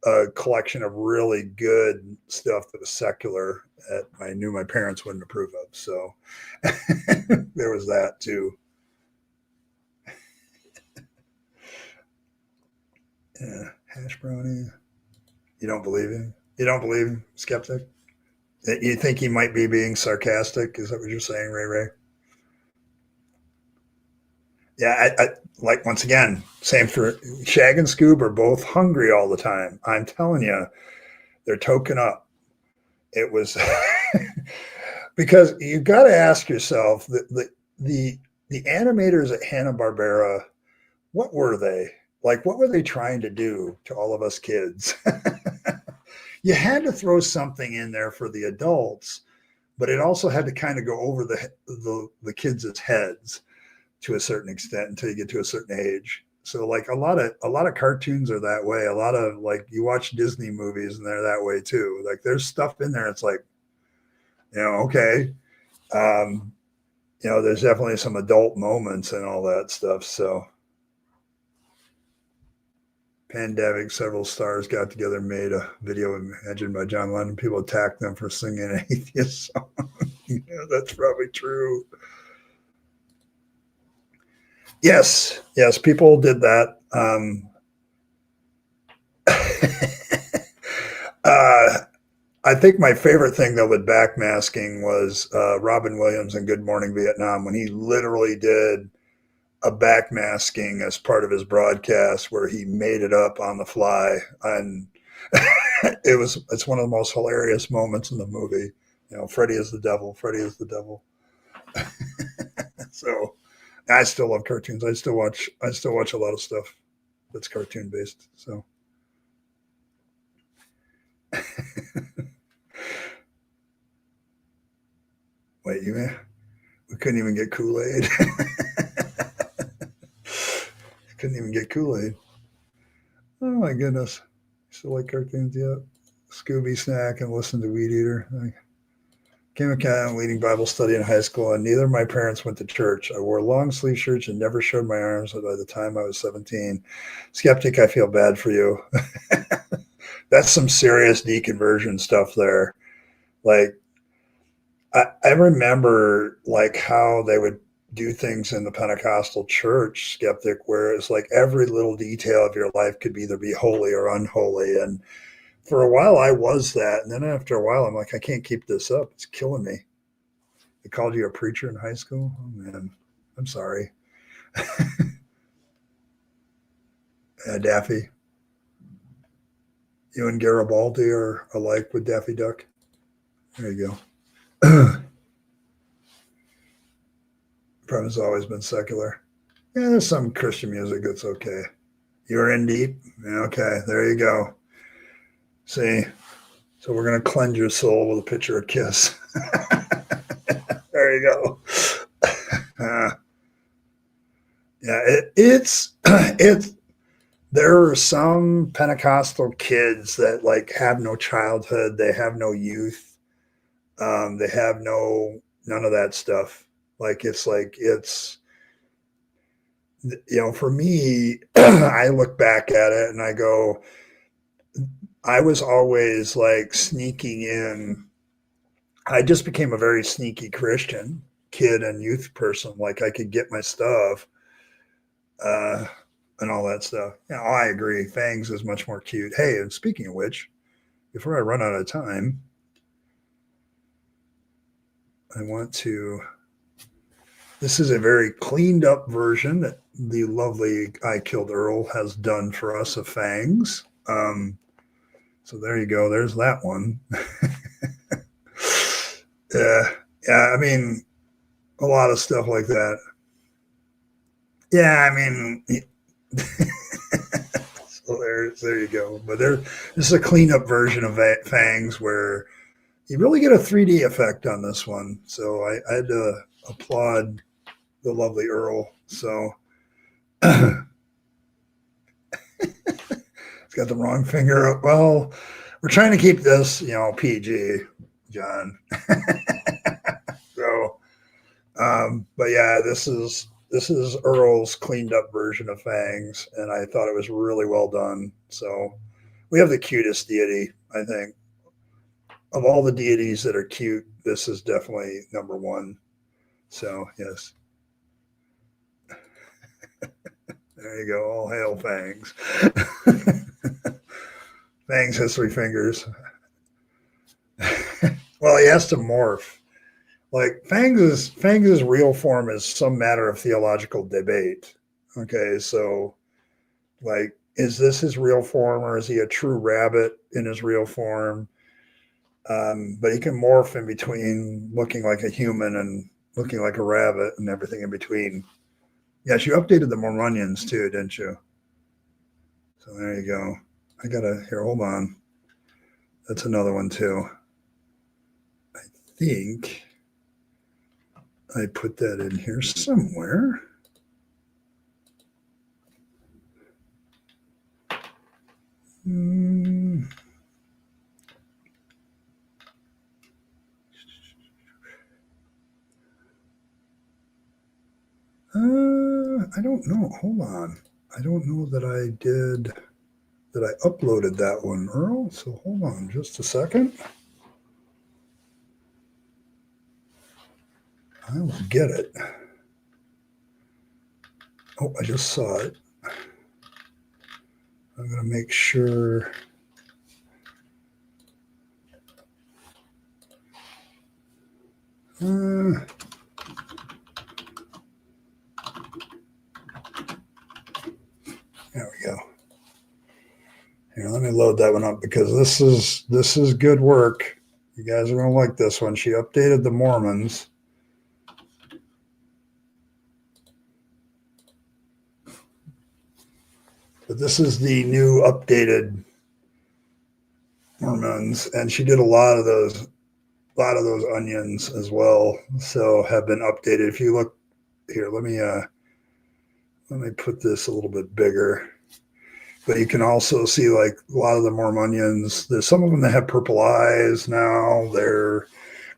a collection of really good stuff that was secular that I knew my parents wouldn't approve of. So there was that too. Yeah, hash brownie. You don't believe him? You don't believe him? Skeptic? You think he might be being sarcastic? Is that what you're saying, Ray Ray? Yeah, I like once again, same for Shag and Scoob are both hungry all the time. I'm telling you, they're token up. It was because you got to ask yourself the animators at Hanna Barbera, what were they like? What were they trying to do to all of us kids? You had to throw something in there for the adults, but it also had to kind of go over the kids' heads to a certain extent until you get to a certain age. So like a lot of cartoons are that way. A lot of like you watch Disney movies and they're that way too. Like there's stuff in there. It's like, okay. Um, there's definitely some adult moments and all that stuff. So pandemic, several stars got together, made a video imagined by John Lennon. People attacked them for singing an atheist song. That's probably true. Yes, people did that. uh, I think my favorite thing though with backmasking was Robin Williams in Good Morning Vietnam when he literally did a backmasking as part of his broadcast where he made it up on the fly, and it's one of the most hilarious moments in the movie. Freddy is the devil. Freddy is the devil. So I still love cartoons. I still watch a lot of stuff that's cartoon based. So wait, we couldn't even get Kool-Aid. Couldn't even get Kool-Aid. Oh my goodness. Still like cartoons yet? Scooby snack and listen to Weed Eater. I came a leading Bible study in high school, and neither of my parents went to church. I wore long sleeve shirts and never showed my arms by the time I was 17. Skeptic, I feel bad for you. That's some serious deconversion stuff there. Like, I remember like how they would do things in the Pentecostal church, skeptic, where it's like every little detail of your life could either be holy or unholy. And for a while I was that. And then after a while, I'm like, I can't keep this up. It's killing me. They called you a preacher in high school? Oh man, I'm sorry. Daffy, you and Garibaldi are alike with Daffy Duck. There you go. Premise has always been secular. Yeah, there's some Christian music that's okay. You're in deep? Okay, there you go. See, so we're going to cleanse your soul with a picture of Kiss. There you go. Yeah, it's there are some Pentecostal kids that like have no childhood, they have no youth, they have none of that stuff. It's for me, I look back at it and I go, I was always like sneaking in. I just became a very sneaky Christian kid and youth person. Like I could get my stuff, uh, and all that stuff. I agree. Fangs is much more cute. Hey, and speaking of which, before I run out of time, I want to. This is a very cleaned up version that the lovely I Killed Earl has done for us of Fangs. So there you go. There's that one. Yeah. I mean, a lot of stuff like that. Yeah, I mean, so there you go. But this is a clean up version of Fangs where you really get a 3D effect on this one. So I had to applaud the lovely Earl. So it's got the wrong finger up. Well, we're trying to keep this, PG, John. So, but yeah, this is Earl's cleaned up version of Fangs, and I thought it was really well done. So we have the cutest deity, I think. Of all the deities that are cute, this is definitely number one. So yes. There you go. All hail Fangs. Fangs has 3 fingers. Well, he has to morph. Like Fangs' real form is some matter of theological debate. Okay, so like, is this his real form, or is he a true rabbit in his real form? But he can morph in between looking like a human and looking like a rabbit and everything in between. Yes, you updated the Mormonians too, didn't you? So there you go. I gotta here. Hold on. That's another one too. I think I put that in here somewhere. I don't know. Hold on. I don't know that I did, that I uploaded that one, Earl. So hold on just a second. I will get it. Oh, I just saw it. I'm going to make sure. There we go. Here, let me load that one up because this is good work. You guys are going to like this one. She updated the Mormons. But this is the new updated Mormons, and she did a lot of those onions as well. So have been updated. If you look here, let me put this a little bit bigger. But you can also see like a lot of the Mormonians. There's some of them that have purple eyes now. They're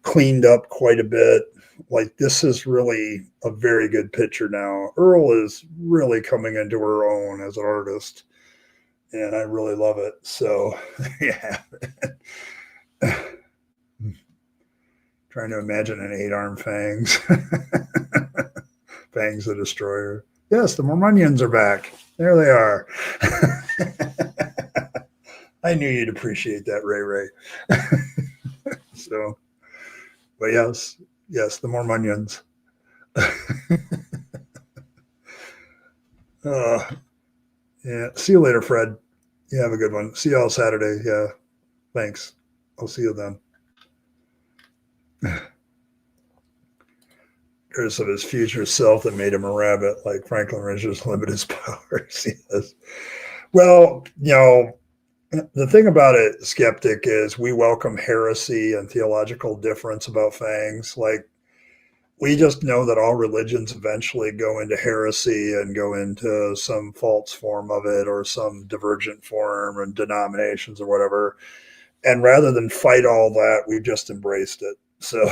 cleaned up quite a bit. Like this is really a very good picture now. Earl is really coming into her own as an artist, and I really love it. So yeah. Trying to imagine an 8-armed Fangs. Fangs the Destroyer. Yes, the Mormonians are back. There they are. I knew you'd appreciate that, Ray Ray. So, but yes, the Mormonians. Yeah. See you later, Fred. You have a good one. See y'all Saturday. Yeah. Thanks. I'll see you then. Curse of his future self that made him a rabbit, like Franklin Richards limit his powers. Yes. Well, the thing about it, skeptic, is we welcome heresy and theological difference about Fangs. Like, we just know that all religions eventually go into heresy and go into some false form of it or some divergent form and denominations or whatever. And rather than fight all that, we've just embraced it. So,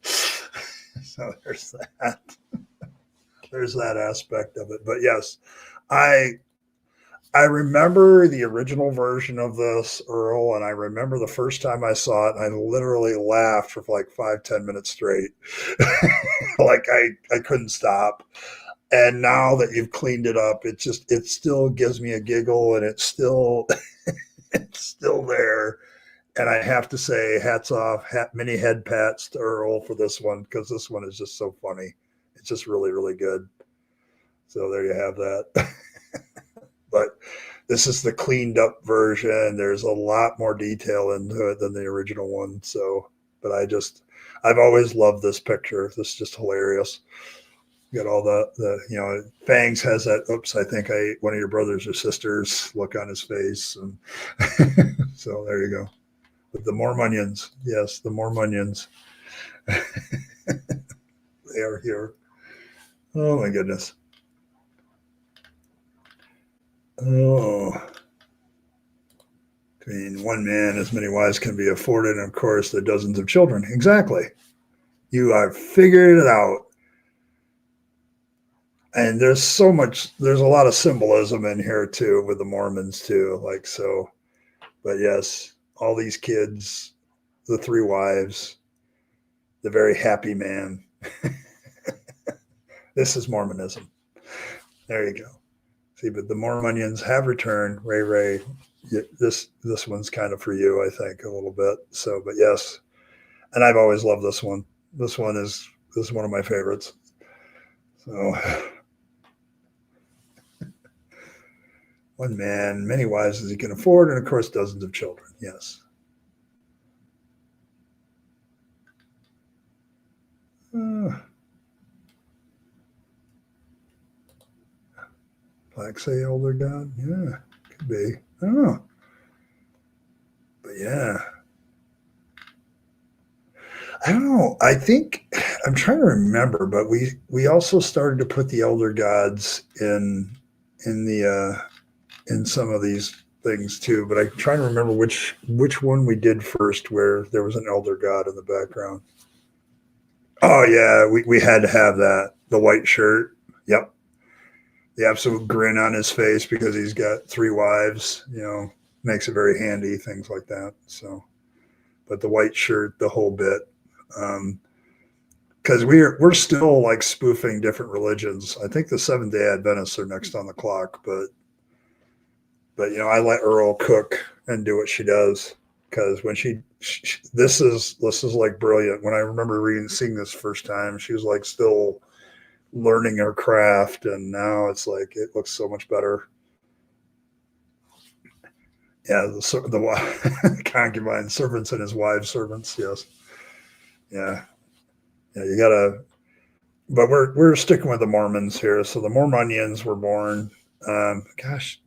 so there's that. There's that aspect of it. But yes, I remember the original version of this, Earl, and I remember the first time I saw it, and I literally laughed for like 5-10 minutes straight. Like I couldn't stop. And now that you've cleaned it up, it still gives me a giggle, and it's still there. And I have to say, hats off, many head pats to Earl for this one, because this one is just so funny. It's just really, really good. So there you have that. But this is the cleaned up version. There's a lot more detail into it than the original one. So, but I've always loved this picture. This is just hilarious. You got all the Fangs has that, oops, I think I ate one of your brothers or sisters look on his face. And so there you go. With the Mormonians. Yes, the Mormonians. They are here. Oh my goodness. Oh, I mean, one man, as many wives can be afforded, and of course, the dozens of children. Exactly. You have figured it out. And there's a lot of symbolism in here too with the Mormons too. Like, so, but yes, all these kids, the 3 wives, the very happy man. This is Mormonism. There you go. See, but the Mormonians have returned. Ray, this one's kind of for you, I think, a little bit. So, but yes, and I've always loved this one. This is one of my favorites. So, one man, many wives as he can afford, and of course, dozens of children. Yes. Black say elder god? Yeah, could be. I don't know. But yeah. I don't know. I think I'm trying to remember, but we also started to put the elder gods in some of these things too. But I'm trying to remember which one we did first, where there was an elder god in the background. Oh yeah, we had to have that. The white shirt. Yep. The absolute grin on his face because he's got 3 wives. Makes it very handy. Things like that. So, but the white shirt, the whole bit. Because we're still like spoofing different religions. I think the Seventh-day Adventists are next on the clock, but I let Earl cook and do what she does, because when this is like brilliant. When I remember seeing this first time, she was like still learning her craft, and now it's like it looks so much better. Yeah, the concubine servants and his wives servants. Yes, yeah. You gotta. But we're sticking with the Mormons here. So the Mormonians were born. Gosh,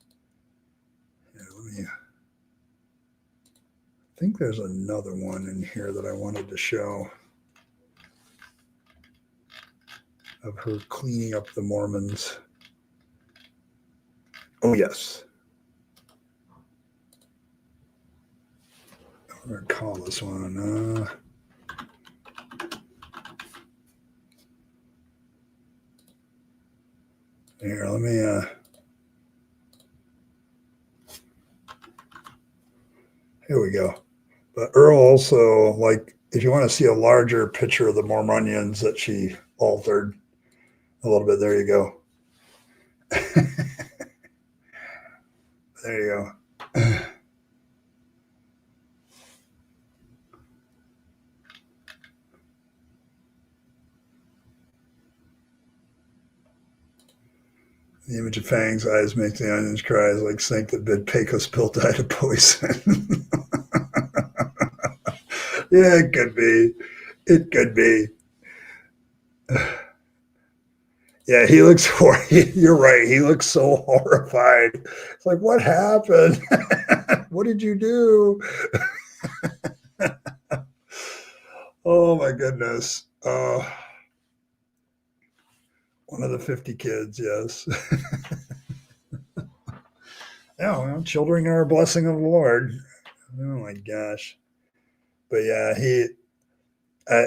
I think there's another one in here that I wanted to show of her cleaning up the Mormons. Oh yes. I'm going to call this one. Here, let me. Here we go. But Earl also, like, if you want to see a larger picture of the Mormonians that she altered a little bit, there you go. There you go. The image of Fang's eyes make the onions cry is like snake that bid Pecos Bill died of poison. Yeah, it could be. It could be. Yeah, he looks you're right. He looks so horrified. It's like, what happened? What did you do? Oh my goodness. One of the 50 kids, yes. Yeah, well, children are a blessing of the Lord. Oh my gosh. But yeah, I,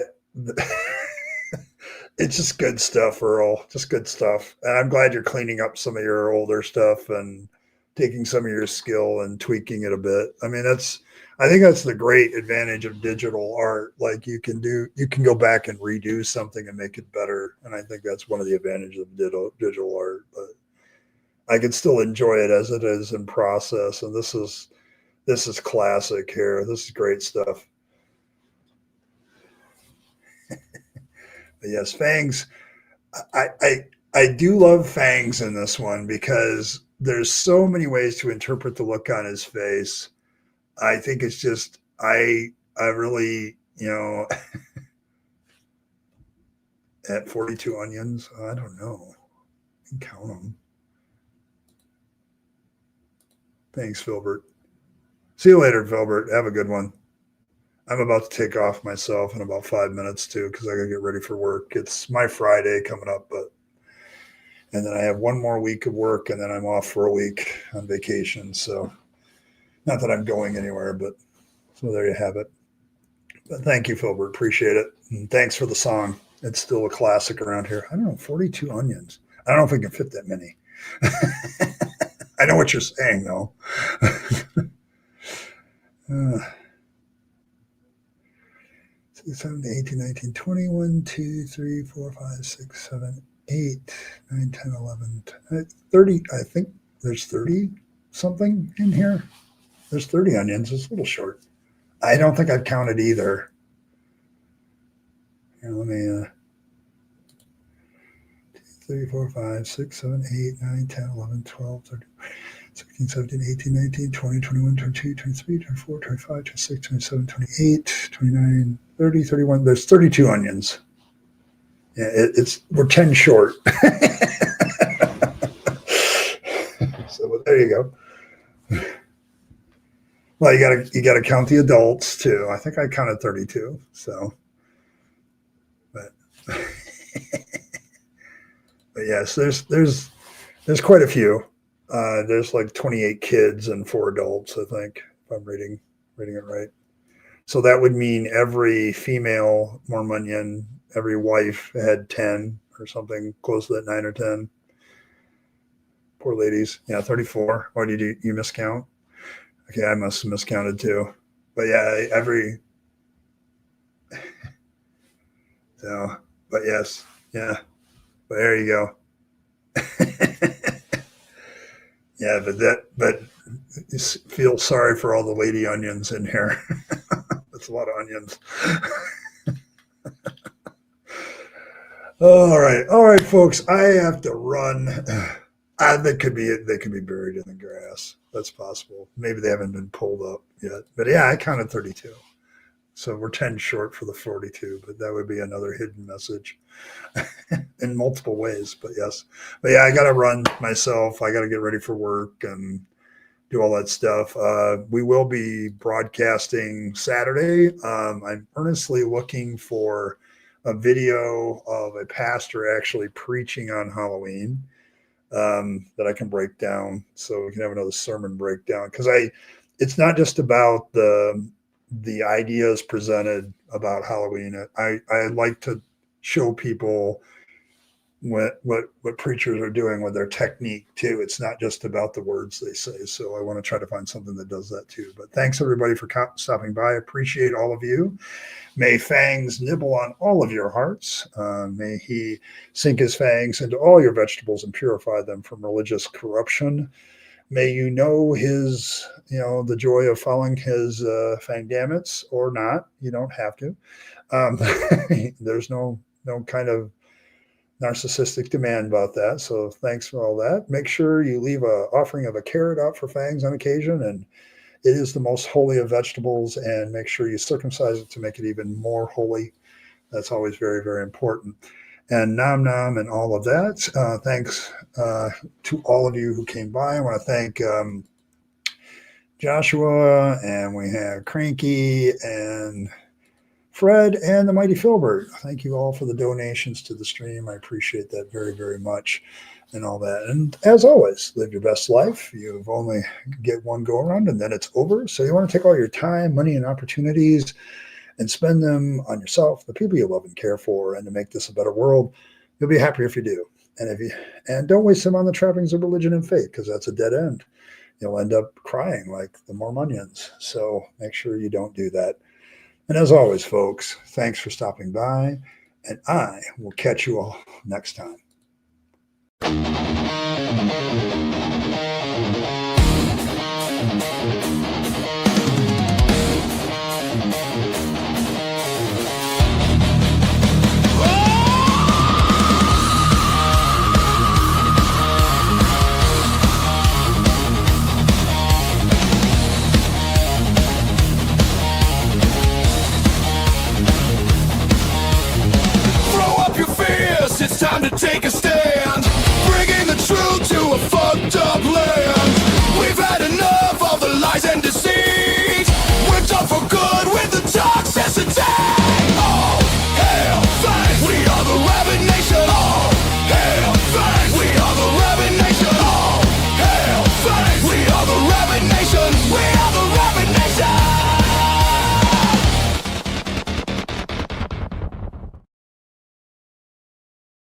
it's just good stuff, Earl. Just good stuff. And I'm glad you're cleaning up some of your older stuff and taking some of your skill and tweaking it a bit. I mean, I think that's the great advantage of digital art. Like you can go back and redo something and make it better. And I think that's one of the advantages of digital art. But I can still enjoy it as it is in process. And this is classic here. This is great stuff. But yes, Fangs. I do love Fangs in this one because there's so many ways to interpret the look on his face. I think it's just I really, at 42 onions, I don't know. I can count them. Thanks, Philbert. See you later, Philbert. Have a good one. I'm about to take off myself in about 5 minutes too, because I gotta get ready for work. It's my Friday coming up, and then I have one more week of work, and then I'm off for a week on vacation. So, not that I'm going anywhere, but so there you have it. But thank you, Philbert. Appreciate it, and thanks for the song. It's still a classic around here. I don't know, 42 onions. I don't know if we can fit that many. I know what you're saying, though. 17, 18, 19, 20, 1, 2, 3, 4, 5, 6, 7, 8, 9, 10, 11, 30. I think there's 30 something in here. There's 30 onions. It's a little short. I don't think I've counted either. Here, let me 3, 4, 5, 6, 7, 8, 9, 10, 11, 12, 13, 16, 17, 18, 19, 20, 21, 22, 23, 24, 25, 26, 27, 28, 29, 30, 31. There's 32 onions. Yeah, we're 10 short. So there you go. Well, you gotta count the adults too. I think I counted 32. So, but yes, there's quite a few. There's like 28 kids and 4 adults, I think, if I'm reading it right. So that would mean every female Mormonian, every wife had 10 or something close to that, 9 or 10. Poor ladies. Yeah, 34. Why did you miscount? Okay, I must have miscounted too. But yeah, so, but yes, yeah. But there you go. Yeah, but you feel sorry for all the lady onions in here. That's a lot of onions. All right, folks. I have to run. They could be buried in the grass. That's possible. Maybe they haven't been pulled up yet. But yeah, I counted 32. So we're 10 short for the 42, but that would be another hidden message in multiple ways. But yes. But yeah, I got to run myself. I got to get ready for work and do all that stuff. We will be broadcasting Saturday. I'm earnestly looking for a video of a pastor actually preaching on Halloween that I can break down, so we can have another sermon breakdown. Because it's not just about the ideas presented about Halloween. I like to show people what preachers are doing with their technique too. It's not just about the words they say. So I want to try to find something that does that too. But thanks everybody for stopping by. I appreciate all of you. May fangs nibble on all of your hearts. May he sink his fangs into all your vegetables and purify them from religious corruption. May you know his, the joy of following his fangdammits or not. You don't have to. There's no kind of narcissistic demand about that. So thanks for all that. Make sure you leave a offering of a carrot out for fangs on occasion, and it is the most holy of vegetables, and make sure you circumcise it to make it even more holy. That's always very, very important. And nom nom and all of that. Thanks to all of you who came by. I want to thank Joshua, and we have Cranky and Fred and the mighty Philbert. Thank you all for the donations to the stream. I appreciate that very, very much and all that. And as always, live your best life. You've only get one go around and then it's over. So you want to take all your time, money, and opportunities and spend them on yourself, the people you love and care for, and to make this a better world. You'll be happier if you do. And don't waste them on the trappings of religion and faith, because that's a dead end. You'll end up crying like the Mormonians. So make sure you don't do that. And as always, folks, thanks for stopping by, and I will catch you all next time. It's time to take a stand.